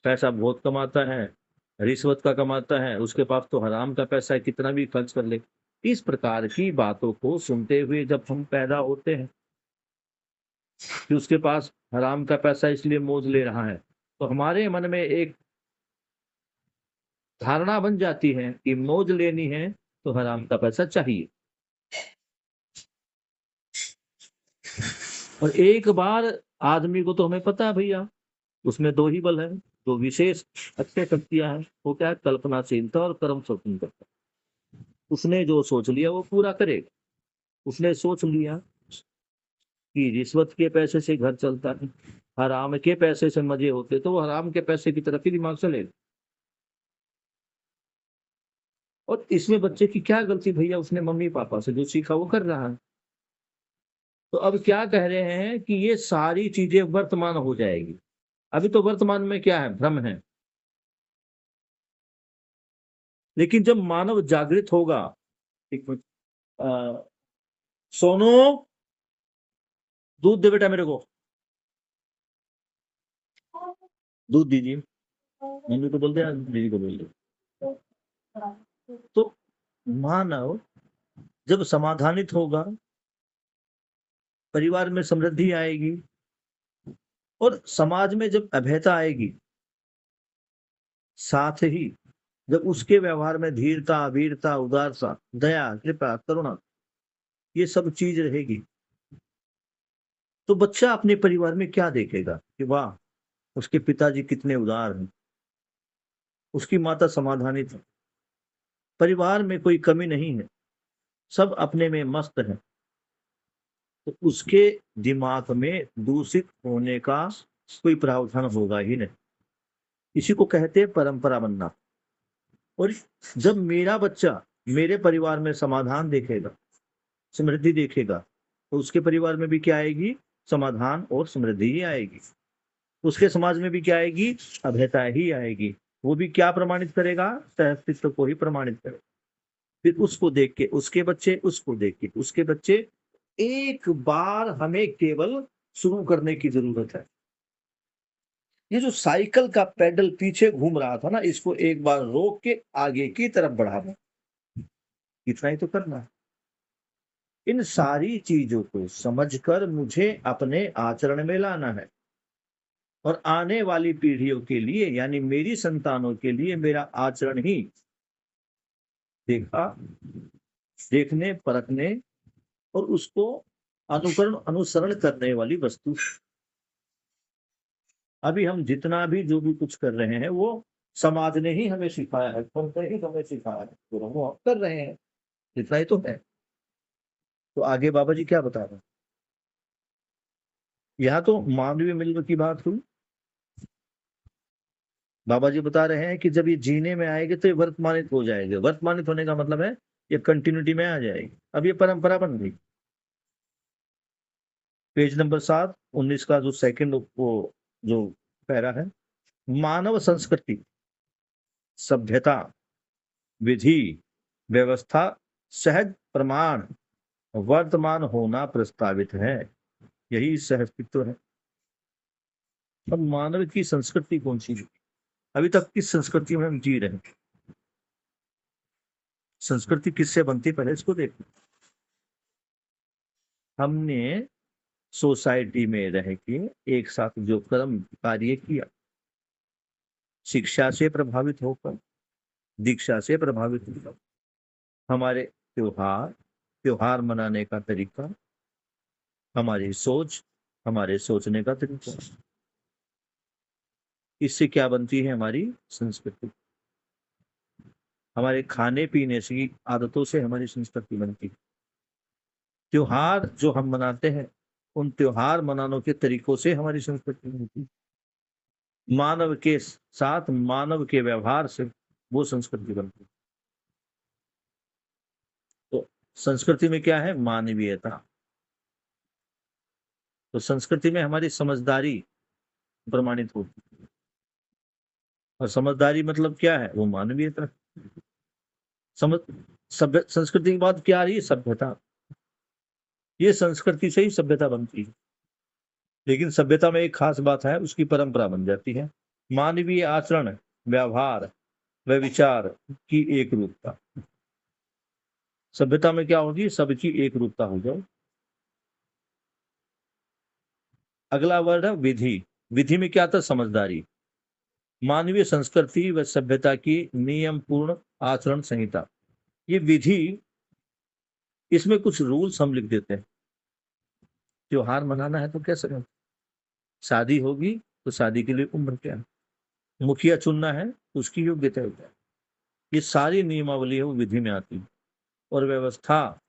पैसा बहुत कमाता है, रिश्वत का कमाता है, उसके पास तो हराम का पैसा है, कितना भी खर्च कर ले। इस प्रकार की बातों को सुनते हुए जब हम पैदा होते हैं कि उसके पास हराम का पैसा इसलिए मौज ले रहा है, तो हमारे मन में एक धारणा बन जाती है कि मौज लेनी है तो हराम का पैसा चाहिए। और एक बार आदमी को तो हमें पता है भैया, उसमें दो ही बल है, दो विशेष अच्छे शक्तियां हैं। वो क्या है? कल्पनाशीलता और कर्म स्वतंत्रता। उसने जो सोच लिया वो पूरा करेगा। उसने सोच लिया कि रिश्वत के पैसे से घर चलता है, हराम के पैसे से मजे होते, तो वो हराम के पैसे की तरफ ही दिमाग चलेगा। और इसमें बच्चे की क्या गलती भैया? उसने मम्मी पापा से जो सीखा वो कर रहा है। तो अब क्या कह रहे हैं कि ये सारी चीजें वर्तमान हो जाएगी। अभी तो वर्तमान में क्या है? भ्रम है। लेकिन जब मानव जागृत होगा, एक मिनट, सोनू दूध दे बेटा मेरे को, दूध दीजिए। मम्मी को बोल दे, दीदी को बोल दे। तो मानव जब समाधानित होगा, परिवार में समृद्धि आएगी और समाज में जब अभयता आएगी, साथ ही जब उसके व्यवहार में धीरता, वीरता, उदारता, दया, कृपा, करुणा, ये सब चीज रहेगी, तो बच्चा अपने परिवार में क्या देखेगा कि वाह, उसके पिताजी कितने उदार हैं, उसकी माता समाधानित है, परिवार में कोई कमी नहीं है, सब अपने में मस्त है। तो उसके दिमाग में दूषित होने का कोई प्रावधान होगा ही नहीं। इसी को कहते हैं परंपरा बनना। और जब मेरा बच्चा मेरे परिवार में समाधान देखेगा, समृद्धि देखेगा, तो उसके परिवार में भी क्या आएगी? समाधान और समृद्धि ही आएगी। उसके समाज में भी क्या आएगी? अभयता ही आएगी। वो भी क्या प्रमाणित करेगा? सहअस्तित्व को ही प्रमाणित करेगा। फिर उसको देख के उसके बच्चे, उसको देख के उसके बच्चे। एक बार हमें केवल शुरू करने की जरूरत है। ये जो साइकिल का पेडल पीछे घूम रहा था ना, इसको एक बार रोक के आगे की तरफ बढ़ाना, इतना ही तो करना है। इन सारी चीजों को समझकर मुझे अपने आचरण में लाना है, और आने वाली पीढ़ियों के लिए यानी मेरी संतानों के लिए मेरा आचरण ही देखा, देखने, परखने और उसको अनुकरण, अनुसरण करने वाली वस्तु। अभी हम जितना भी जो भी कुछ कर रहे हैं वो समाज ने ही हमें सिखाया है, खुद ने ही हमें सिखाया है, तो हम वो कर रहे हैं, इतना ही तो है। तो आगे बाबा जी क्या बता रहे हैं? यहाँ तो मानवीय मिल्क की बात हुई। बाबा जी बता रहे हैं कि जब ये जीने में आएंगे तो ये वर्तमानित हो जाएंगे। वर्तमानित होने का मतलब है ये कंटिन्यूटी में आ जाएगी। अब ये परंपरा बन गई। पेज नंबर 7, 19 का जो सेकंड वो जो पैरा है, मानव संस्कृति, सभ्यता, विधि, व्यवस्था, सहज प्रमाण, वर्तमान होना प्रस्तावित है। यही सहअस्तित्व है। अब मानव की संस्कृति कौन सी है? अभी तक किस संस्कृति में हम जी रहे हैं? संस्कृति किससे बनती, पहले इसको देखो। हमने सोसाइटी में रह के एक साथ जो कर्म कार्य किया, शिक्षा से प्रभावित होकर, दीक्षा से प्रभावित होकर, हमारे त्योहार, त्योहार मनाने का तरीका, हमारी सोच, हमारे सोचने का तरीका, इससे क्या बनती है? हमारी संस्कृति। हमारे खाने पीने की आदतों से हमारी संस्कृति बनती है। त्योहार जो हम मनाते हैं, उन त्योहार मनाने के तरीकों से हमारी संस्कृति बनती है। मानव के साथ, मानव के व्यवहार से वो संस्कृति बनती है। तो संस्कृति में क्या है? मानवीयता। तो संस्कृति में हमारी समझदारी प्रमाणित होती है। और समझदारी मतलब क्या है? वो मानवीयता। समझ सभ्य संस्कृति के बाद क्या आ रही है? सभ्यता। ये संस्कृति से ही सभ्यता बनती है। लेकिन सभ्यता में एक खास बात है, उसकी परंपरा बन जाती है। मानवीय आचरण, व्यवहार व विचार की एक रूपता। सभ्यता में क्या होगी? सबकी एक रूपता हो जाए। अगला वर्ड है विधि। विधि में क्या था? समझदारी। मानवीय संस्कृति व सभ्यता की नियम पूर्ण आचरण संहिता। ये विधि, इसमें कुछ रूल्स हम लिख देते हैं। त्योहार मनाना है तो कैसे करें? शादी होगी तो शादी के लिए उम्र क्या है? मुखिया चुनना है तो उसकी योग्यता क्या है? ये सारी नियमावली है वो विधि में आती है। और व्यवस्था,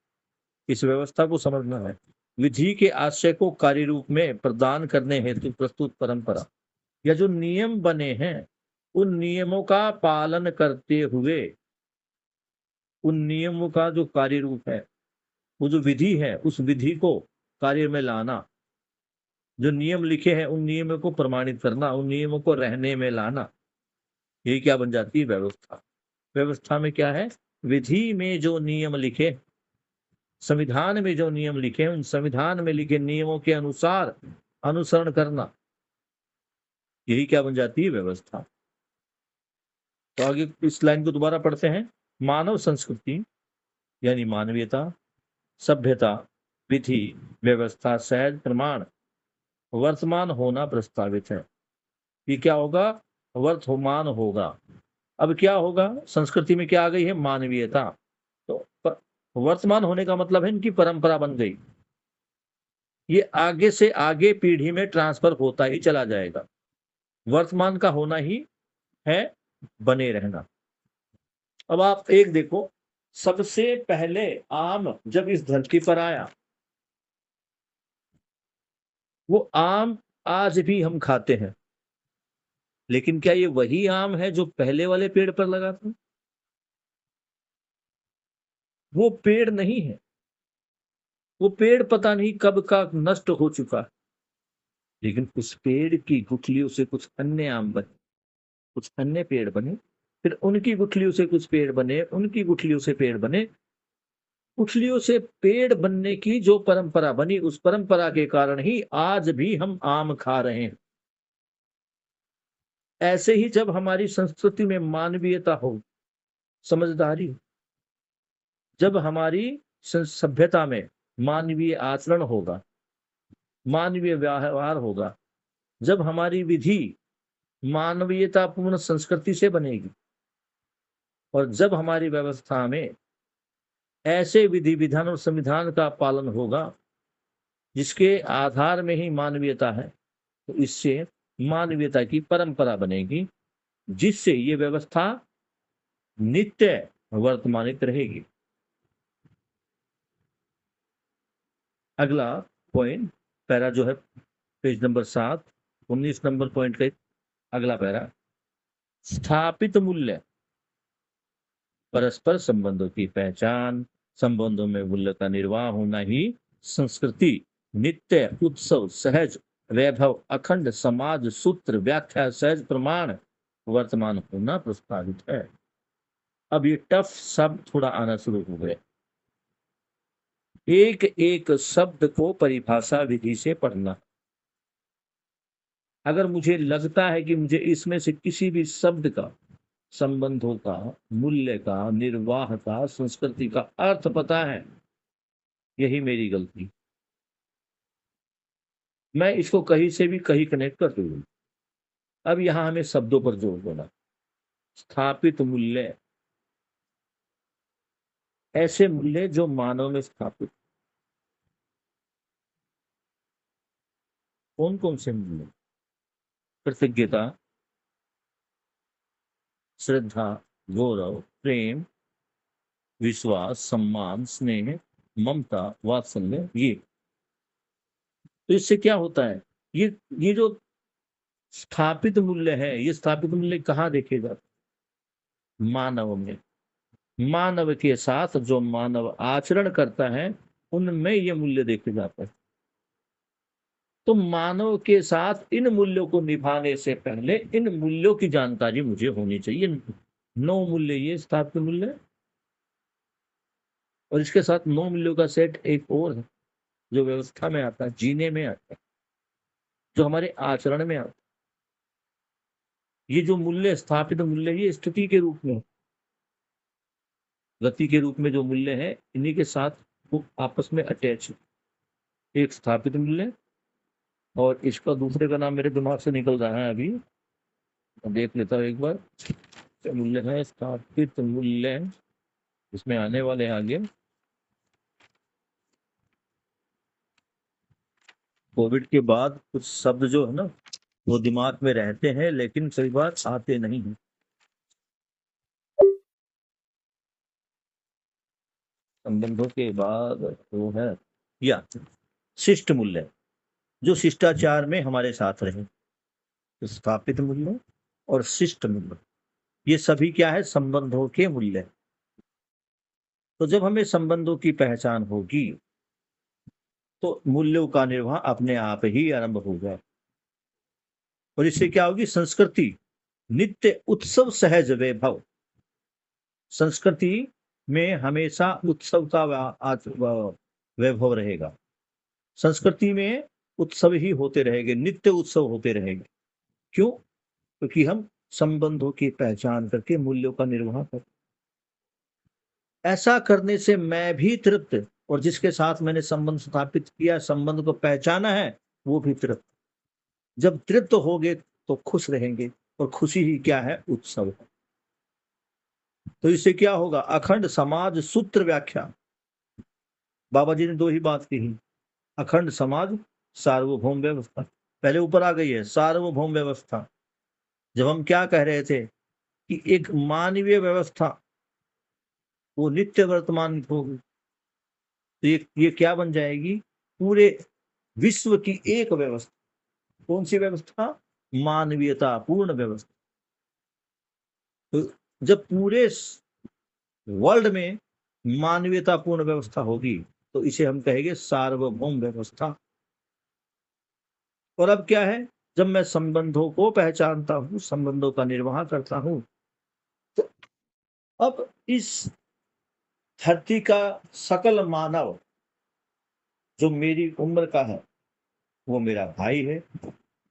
इस व्यवस्था को समझना है। विधि के आशय को कार्य रूप में प्रदान करने हेतु प्रस्तुत परंपरा या जो नियम बने हैं, उन नियमों का पालन करते हुए, उन नियमों का जो कार्य रूप है, वो जो विधि है, उस विधि को कार्य में लाना, जो नियम लिखे हैं उन नियमों को प्रमाणित करना, उन नियमों को रहने में लाना, यही क्या बन जाती है? व्यवस्था। व्यवस्था में क्या है? विधि में जो नियम लिखे, संविधान में जो नियम लिखे, उन संविधान में लिखे नियमों के अनुसार अनुसरण करना, यही क्या बन जाती है? व्यवस्था। तो आगे इस लाइन को दोबारा पढ़ते हैं। मानव संस्कृति यानी मानवीयता, सभ्यता, विधि, व्यवस्था, सहज प्रमाण, वर्तमान होना प्रस्तावित है। ये क्या होगा? वर्तमान होगा। अब क्या होगा? संस्कृति में क्या आ गई है? मानवीयता। तो वर्तमान होने का मतलब है इनकी परंपरा बन गई। ये आगे से आगे पीढ़ी में ट्रांसफर होता ही चला जाएगा। वर्तमान का होना ही है बने रहना। अब आप एक देखो, सबसे पहले आम जब इस धरती पर आया, वो आम आज भी हम खाते हैं, लेकिन क्या ये वही आम है जो पहले वाले पेड़ पर लगा था? वो पेड़ नहीं है। वो पेड़ पता नहीं कब का नष्ट हो चुका है, लेकिन उस पेड़ की गुठलियों से कुछ अन्य आम बने, कुछ अन्य पेड़ बने, फिर उनकी गुठलियों से कुछ पेड़ बने, उनकी गुठलियों से पेड़ बने। गुठलियों से पेड़ बनने की जो परंपरा बनी, उस परंपरा के कारण ही आज भी हम आम खा रहे हैं। ऐसे ही जब हमारी संस्कृति में मानवीयता हो, समझदारी, जब हमारी सभ्यता में मानवीय आचरण होगा, मानवीय व्यवहार होगा, जब हमारी विधि मानवीयतापूर्ण संस्कृति से बनेगी, और जब हमारी व्यवस्था में ऐसे विधि विधान और संविधान का पालन होगा जिसके आधार में ही मानवीयता है, तो इससे मानवीयता की परंपरा बनेगी, जिससे ये व्यवस्था नित्य वर्तमानित रहेगी। अगला पॉइंट, पैरा जो है पेज नंबर 7, 19 नंबर पॉइंट का अगला पैरा, स्थापित मूल्य, परस्पर संबंधों की पहचान, संबंधों में मूल्य का निर्वाह होना ही संस्कृति, नित्य उत्सव, सहज वैभव, अखंड समाज, सूत्र, व्याख्या, सहज प्रमाण, वर्तमान होना प्रस्तावित है। अब ये टफ शब्द थोड़ा आना शुरू हो गए। एक एक शब्द को परिभाषा विधि से पढ़ना। अगर मुझे लगता है कि मुझे इसमें से किसी भी शब्द का, संबंधों का, मूल्य का, निर्वाह का, संस्कृति का अर्थ पता है, यही मेरी गलती। मैं इसको कहीं से भी कहीं कनेक्ट कर दूंगा। अब यहां हमें शब्दों पर जोर देना। स्थापित मूल्य, ऐसे मूल्य जो मानव में स्थापित। कौन कौन से मूल्य? कृतज्ञता, श्रद्धा, गौरव, प्रेम, विश्वास, सम्मान, स्नेह, ममता, वात्सल्य। ये तो इससे क्या होता है, ये जो स्थापित मूल्य है, ये स्थापित मूल्य कहाँ देखे जाते? मानव में। मानव के साथ जो मानव आचरण करता है, उनमें ये मूल्य देखे जाते हैं। तो मानव के साथ इन मूल्यों को निभाने से पहले इन मूल्यों की जानकारी मुझे होनी चाहिए। 9 मूल्य ये स्थापित मूल्य, और इसके साथ 9 मूल्यों का सेट एक और है जो व्यवस्था में आता है, जीने में आता है, जो हमारे आचरण में आता है। ये जो मूल्य, स्थापित मूल्य, ये स्थिति के रूप में, गति के रूप में जो मूल्य है, इन्हीं के साथ वो आपस में अटैच है। एक स्थापित मूल्य, और इसका दूसरे का नाम मेरे दिमाग से निकल रहा है, अभी देख लेता हूँ एक बार। मूल्य है स्थापित मूल्य, इसमें आने वाले हैं आगे। कोविड के बाद कुछ शब्द जो है ना, वो दिमाग में रहते हैं लेकिन कई बार आते नहीं हैं। संबंधों के बाद वो है या शिष्ट मूल्य, जो शिष्टाचार में हमारे साथ रहे। तो स्थापित मूल्य और शिष्ट मूल्य, ये सभी क्या है? संबंधों के मूल्य। तो जब हमें संबंधों की पहचान होगी तो मूल्यों का निर्वाह अपने आप ही आरंभ होगा, और इससे क्या होगी? संस्कृति, नित्य उत्सव, सहज वैभव। संस्कृति में हमेशा उत्सव का वैभव रहेगा। संस्कृति में उत्सव ही होते रहेंगे, नित्य उत्सव होते रहेंगे। क्यों? क्योंकि हम संबंधों की पहचान करके मूल्यों का निर्वाह करते। ऐसा करने से मैं भी तृप्त, और जिसके साथ मैंने संबंध स्थापित किया, संबंध को पहचाना है, वो भी तृप्त। जब तृप्त होगे तो खुश रहेंगे, और खुशी ही क्या है? उत्सव है। तो इससे क्या होगा? अखंड समाज, सूत्र, व्याख्या। बाबा जी ने 2 ही बात कही, अखंड समाज, सार्वभौम व्यवस्था। पहले ऊपर आ गई है सार्वभौम व्यवस्था। जब हम क्या कह रहे थे कि एक मानवीय व्यवस्था वो नित्य वर्तमान होगी, तो ये क्या बन जाएगी? पूरे विश्व की एक व्यवस्था। कौन सी व्यवस्था? मानवीयता पूर्ण व्यवस्था। तो जब पूरे वर्ल्ड में मानवीयता पूर्ण व्यवस्था होगी तो इसे हम कहेंगे सार्वभौम व्यवस्था। और अब क्या है? जब मैं संबंधों को पहचानता हूं, संबंधों का निर्वाह करता हूं, तो अब इस धरती का सकल मानव जो मेरी उम्र का है वो मेरा भाई है,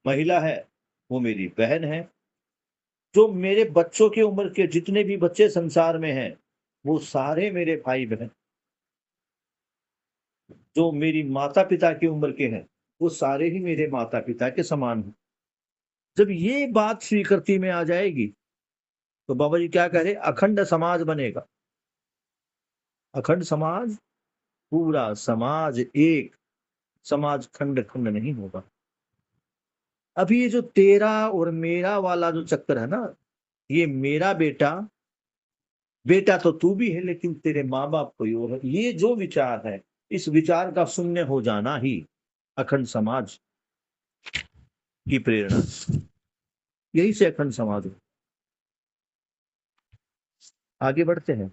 महिला है वो मेरी बहन है, जो मेरे बच्चों की उम्र के जितने भी बच्चे संसार में हैं वो सारे मेरे भाई बहन, जो मेरी माता पिता की उम्र के हैं वो सारे ही मेरे माता पिता के समान हैं। जब ये बात स्वीकृति में आ जाएगी तो बाबा जी क्या कह रहे, अखंड समाज बनेगा। अखंड समाज, पूरा समाज एक, समाज खंड खंड नहीं होगा। अभी ये जो तेरा और मेरा वाला जो चक्कर है ना, ये मेरा बेटा, बेटा तो तू भी है लेकिन तेरे माँ बाप कोई और है, ये जो विचार है, इस विचार का शून्य हो जाना ही अखंड समाज की प्रेरणा, यही से अखंड समाज है। आगे बढ़ते हैं।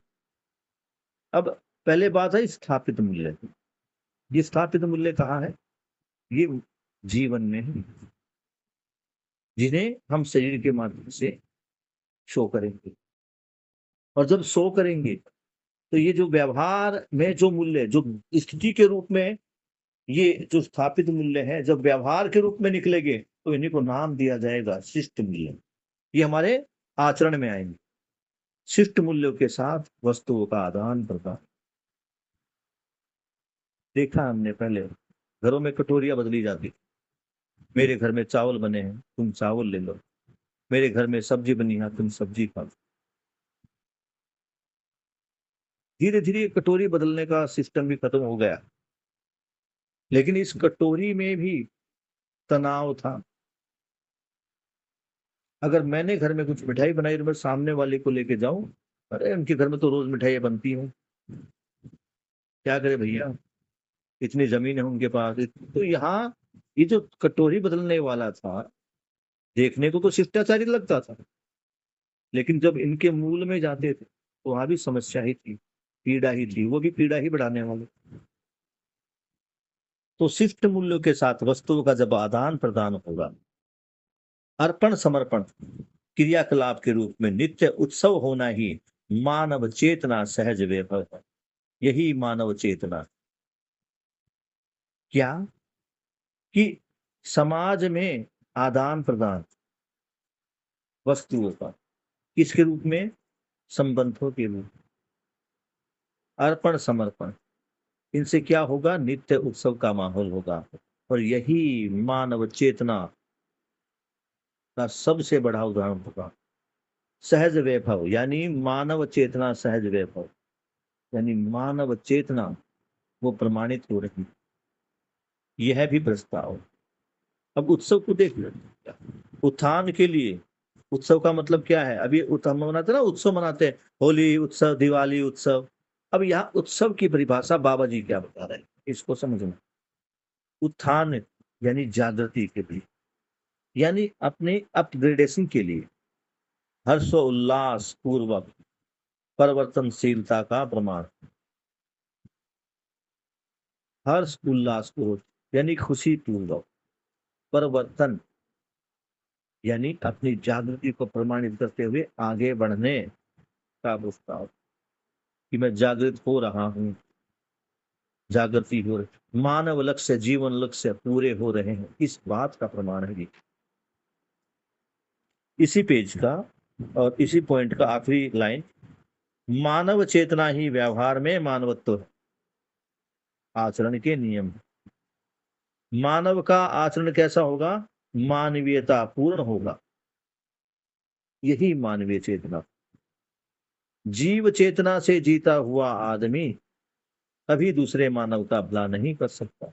अब पहले बात है स्थापित मूल्य। ये स्थापित मूल्य कहाँ है? ये जीवन में है, जिन्हें हम शरीर के माध्यम से शो करेंगे। और जब शो करेंगे तो ये जो व्यवहार में जो मूल्य, जो स्थिति के रूप में ये जो स्थापित मूल्य है, जब व्यवहार के रूप में निकलेंगे तो इन्हीं को नाम दिया जाएगा शिष्ट मूल्य। ये हमारे आचरण में आएंगे। शिष्ट मूल्यों के साथ वस्तुओं का आदान प्रदान। देखा हमने पहले, घरों में कटोरियां बदली जाती, मेरे घर में चावल बने हैं तुम चावल ले लो, मेरे घर में सब्जी बनी है तुम सब्जी खा लो। धीरे धीरे कटोरी बदलने का सिस्टम भी खत्म हो गया, लेकिन इस कटोरी में भी तनाव था। अगर मैंने घर में कुछ मिठाई बनाई और मैं सामने वाले को लेके जाऊं, अरे उनके घर में तो रोज मिठाइयां बनती हैं, क्या करे भैया, इतनी जमीन है उनके पास। तो यहाँ ये जो कटोरी बदलने वाला था, देखने को तो शिष्टाचारी लगता था, लेकिन जब इनके मूल में जाते थे तो वहां भी समस्या ही थी, पीड़ा ही थी, वो भी पीड़ा ही बढ़ाने वाले। तो शिष्ट मूल्यों के साथ वस्तुओं का जब आदान प्रदान होगा, अर्पण समर्पण क्रियाकलाप के रूप में नित्य उत्सव होना ही मानव चेतना सहज वैभव है। यही मानव चेतना, क्या कि समाज में आदान प्रदान वस्तुओं का, किसके रूप में? संबंधों के रूप। अर्पण समर्पण, इनसे क्या होगा? नित्य उत्सव का माहौल होगा। और यही मानव चेतना का सबसे बड़ा उदाहरण होगा। सहज वैभव यानी मानव चेतना, सहज वैभव यानी मानव चेतना वो प्रमाणित हो रही। यह भी प्रस्ताव। अब उत्सव को देख लो, उत्थान के लिए उत्सव का मतलब क्या है? अभी हम मनाते ना, उत्सव मनाते हैं, होली उत्सव, दिवाली उत्सव। अब यहाँ उत्सव की परिभाषा बाबा जी क्या बता रहे हैं, इसको समझना। उत्थान यानी जागृति के लिए, यानी अपने अपग्रेडेशन के लिए, हर्षोल्लास पूर्वक परिवर्तनशीलता का प्रमाण। हर्ष उल्लास पूर्वक यानी खुशी पूर्वक, परिवर्तन यानी अपनी जागृति को प्रमाणित करते हुए आगे बढ़ने का प्रस्ताव, कि मैं जागृत हो रहा हूं, जागृति हो रही, मानव लक्ष्य, जीवन लक्ष्य पूरे हो रहे हैं, इस बात का प्रमाण है। इसी पेज का और इसी पॉइंट का आखिरी लाइन, मानव चेतना ही व्यवहार में मानवत्व है, आचरण के नियम। मानव का आचरण कैसा होगा? मानवीयता पूर्ण होगा, यही मानवीय चेतना। जीव चेतना से जीता हुआ आदमी कभी दूसरे मानव का भला नहीं कर सकता।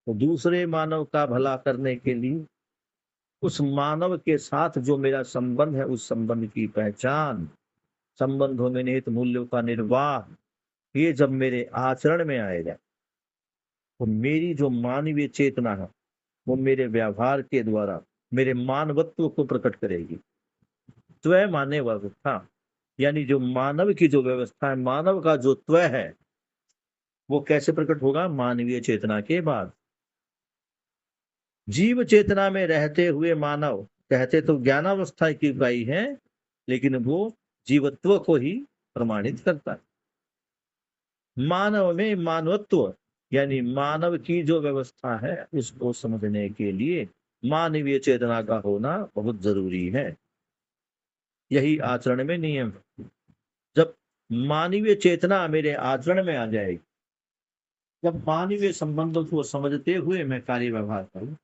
तो दूसरे मानव का भला करने के लिए उस मानव के साथ जो मेरा संबंध है, उस संबंध की पहचान, संबंधों में निहित मूल्यों का निर्वाह, ये जब मेरे आचरण में आएगा तो मेरी जो मानवीय चेतना है वो मेरे व्यवहार के द्वारा मेरे मानवत्व को प्रकट करेगी। त्वय माने व्यवस्था, यानी जो मानव की जो व्यवस्था है, मानव का जो त्वय है, वो कैसे प्रकट होगा? मानवीय चेतना के बाद। जीव चेतना में रहते हुए मानव, कहते तो ज्ञानावस्था की इकाई है, लेकिन वो जीवत्व को ही प्रमाणित करता है। मानव में मानवत्व यानी मानव की जो व्यवस्था है उसको समझने के लिए मानवीय चेतना का होना बहुत जरूरी है। यही आचरण में नियम है। जब मानवीय चेतना मेरे आचरण में आ जाएगी, जब मानवीय संबंधों को समझते हुए मैं कार्य व्यवहार करूं,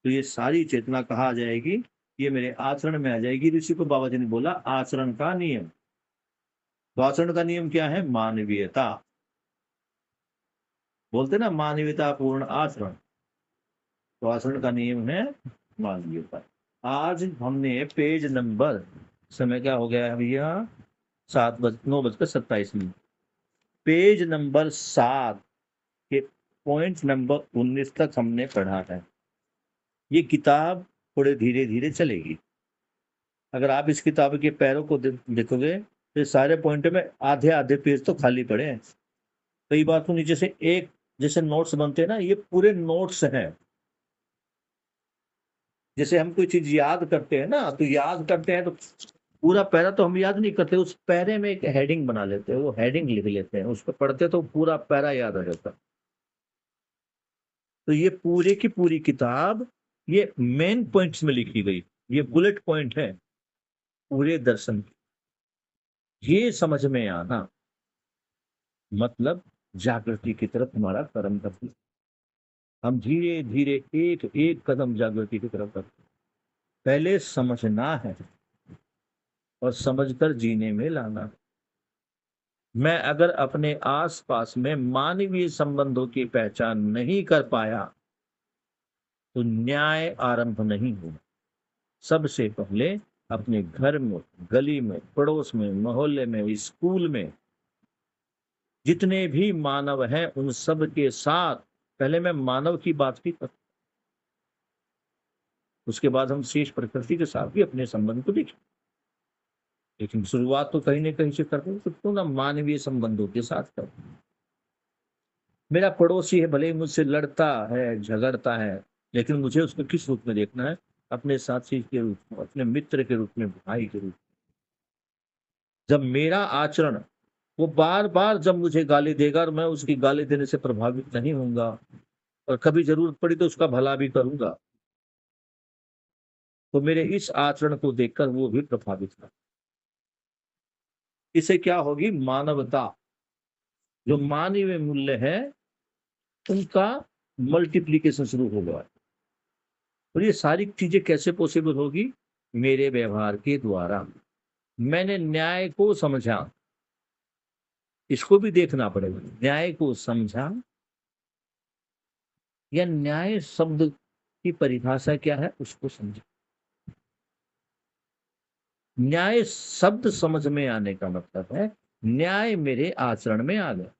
तो ये सारी चेतना कहा आ जाएगी, ये मेरे आचरण में आ जाएगी। ऋषि को बाबा जी ने बोला आचरण का नियम। तो आचरण का नियम क्या है? मानवीयता। बोलते ना मानवीयता पूर्ण आचरण। तो आचरण का नियम है मानवीयता। आज हमने पेज नंबर, समय क्या हो गया है भैया? 9:27 पेज नंबर 7 के पॉइंट नंबर 19 तक हमने पढ़ा है। ये किताब थोड़े धीरे धीरे चलेगी। अगर आप इस किताब के पैरों को देखोगे तो सारे पॉइंट में आधे आधे पेज तो खाली पड़े हैं। कई बार तो नीचे से एक जैसे नोट्स बनते हैं ना, ये पूरे नोट्स हैं। जैसे हम कोई चीज याद करते हैं ना, तो याद करते हैं तो पूरा पैरा तो हम याद नहीं करते, उस पैरे में एक हेडिंग बना लेते हैं, वो हेडिंग लिख लेते हैं, उस पर पढ़ते तो पूरा पैरा याद आ जाता। तो ये पूरी की पूरी किताब ये मेन पॉइंट्स में लिखी गई, ये बुलेट पॉइंट है पूरे दर्शन की। ये समझ में आना मतलब जागृति की तरफ हमारा कदम करना। हम धीरे धीरे एक एक कदम जागृति की तरफ करते। पहले समझना है और समझकर जीने में लाना। मैं अगर अपने आसपास में मानवीय संबंधों की पहचान नहीं कर पाया तो न्याय आरंभ नहीं होगा। सबसे पहले अपने घर में, गली में, पड़ोस में, मोहल्ले में, स्कूल में जितने भी मानव हैं उन सब के साथ पहले मैं मानव की बात की करता, उसके बाद हम शेष प्रकृति के साथ भी अपने संबंध को देखें। लेकिन शुरुआत तो कहीं ना कहीं से करते हैं, तो क्यों ना मानवीय संबंधों के साथ करें। मेरा पड़ोसी है, भले ही मुझसे लड़ता है, झगड़ता है, लेकिन मुझे उसको किस रूप में देखना है? अपने साथी के रूप में, अपने मित्र के रूप में, भाई के रूप में। जब मेरा आचरण वो बार बार जब मुझे गाली देगा और मैं उसकी गाली देने से प्रभावित नहीं होऊंगा और कभी जरूरत पड़ी तो उसका भला भी करूंगा, तो मेरे इस आचरण को देखकर वो भी प्रभावित होगा। इससे क्या होगी? मानवता, जो मानवीय मूल्य है उनका मल्टीप्लीकेशन शुरू होगा। और ये सारी चीजें कैसे पॉसिबल होगी? मेरे व्यवहार के द्वारा। मैंने न्याय को समझा, इसको भी देखना पड़ेगा। न्याय को समझा या न्याय शब्द की परिभाषा क्या है उसको समझा। न्याय शब्द समझ में आने का मतलब है न्याय मेरे आचरण में आ गया।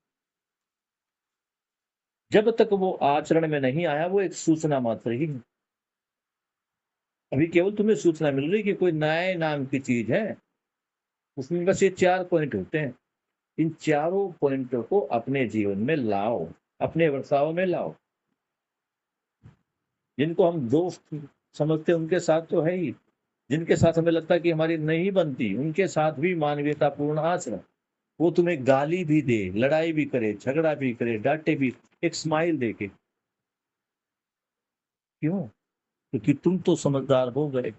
जब तक वो आचरण में नहीं आया वो एक सूचना मात्र ही है। अभी केवल तुम्हें सूचना मिल रही कि कोई न्याय नाम की चीज है, उसमें बस ये 4 पॉइंट होते हैं। इन चारों पॉइंटों को अपने जीवन में लाओ, अपने बर्ताव में लाओ। जिनको हम दोस्त समझते हैं उनके साथ तो है ही, जिनके साथ हमें लगता है कि हमारी नहीं बनती उनके साथ भी मानवीयतापूर्ण आचरण। वो तुम्हें गाली भी दे, लड़ाई भी करे, झगड़ा भी करे, डांटे भी, एक स्माइल देके। क्यों? क्योंकि तुम तो समझदार हो गए,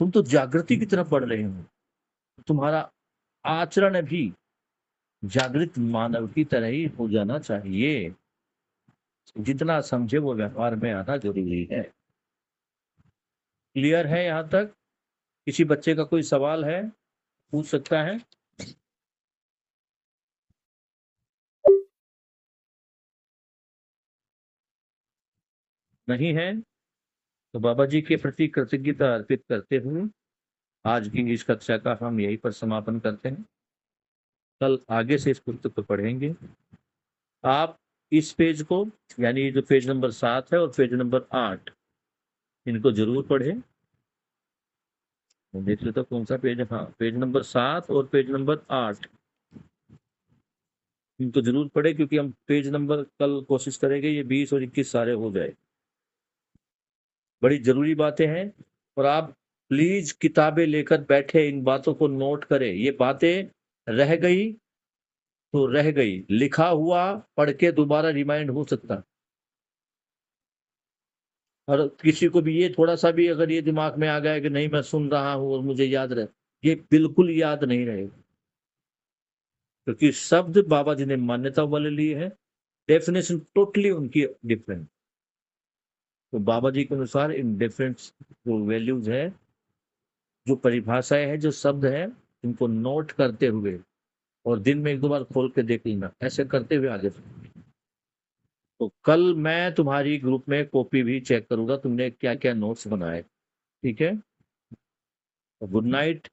तुम तो जागृति की तरफ बढ़ रहे हो, तुम्हारा आचरण भी जागृत मानव की तरह ही हो जाना चाहिए। जितना समझे वो व्यवहार में आना जरूरी है। क्लियर है यहाँ तक? किसी बच्चे का कोई सवाल है पूछ सकता है। नहीं है तो बाबा जी के प्रति कृतज्ञता अर्पित करते हुए आज की इस कक्षा का हम यहीं पर समापन करते हैं। कल आगे से इस पुस्तक को पढ़ेंगे। आप इस पेज को, यानी जो पेज नंबर 7 है और पेज नंबर 8, इनको जरूर पढ़ें। देख लेते कौन सा पेज है। हाँ, पेज नंबर 7 और पेज नंबर 8 इनको जरूर पढ़े, क्योंकि हम पेज नंबर कल कोशिश करेंगे ये 20 और 21 सारे हो जाए। बड़ी जरूरी बातें हैं। और आप प्लीज किताबें लेकर बैठे, इन बातों को नोट करें। ये बातें रह गई तो रह गई, लिखा हुआ पढ़ के दोबारा रिमाइंड हो सकता। और किसी को भी ये थोड़ा सा भी अगर ये दिमाग में आ गया कि नहीं मैं सुन रहा हूं और मुझे याद रहे, ये बिल्कुल याद नहीं रहेगा, क्योंकि शब्द बाबा जी ने मान्यता वाले लिए है, डेफिनेशन टोटली उनकी डिफरेंट। तो बाबा जी के अनुसार इन डिफरेंट जो वैल्यूज है, जो परिभाषाएं हैं, जो शब्द है, इनको नोट करते हुए और दिन में एक दो बार खोल के देख लेना, ऐसे करते हुए आगे। तो कल मैं तुम्हारी ग्रुप में कॉपी भी चेक करूंगा तुमने क्या क्या नोट्स बनाए। ठीक है, गुड नाइट।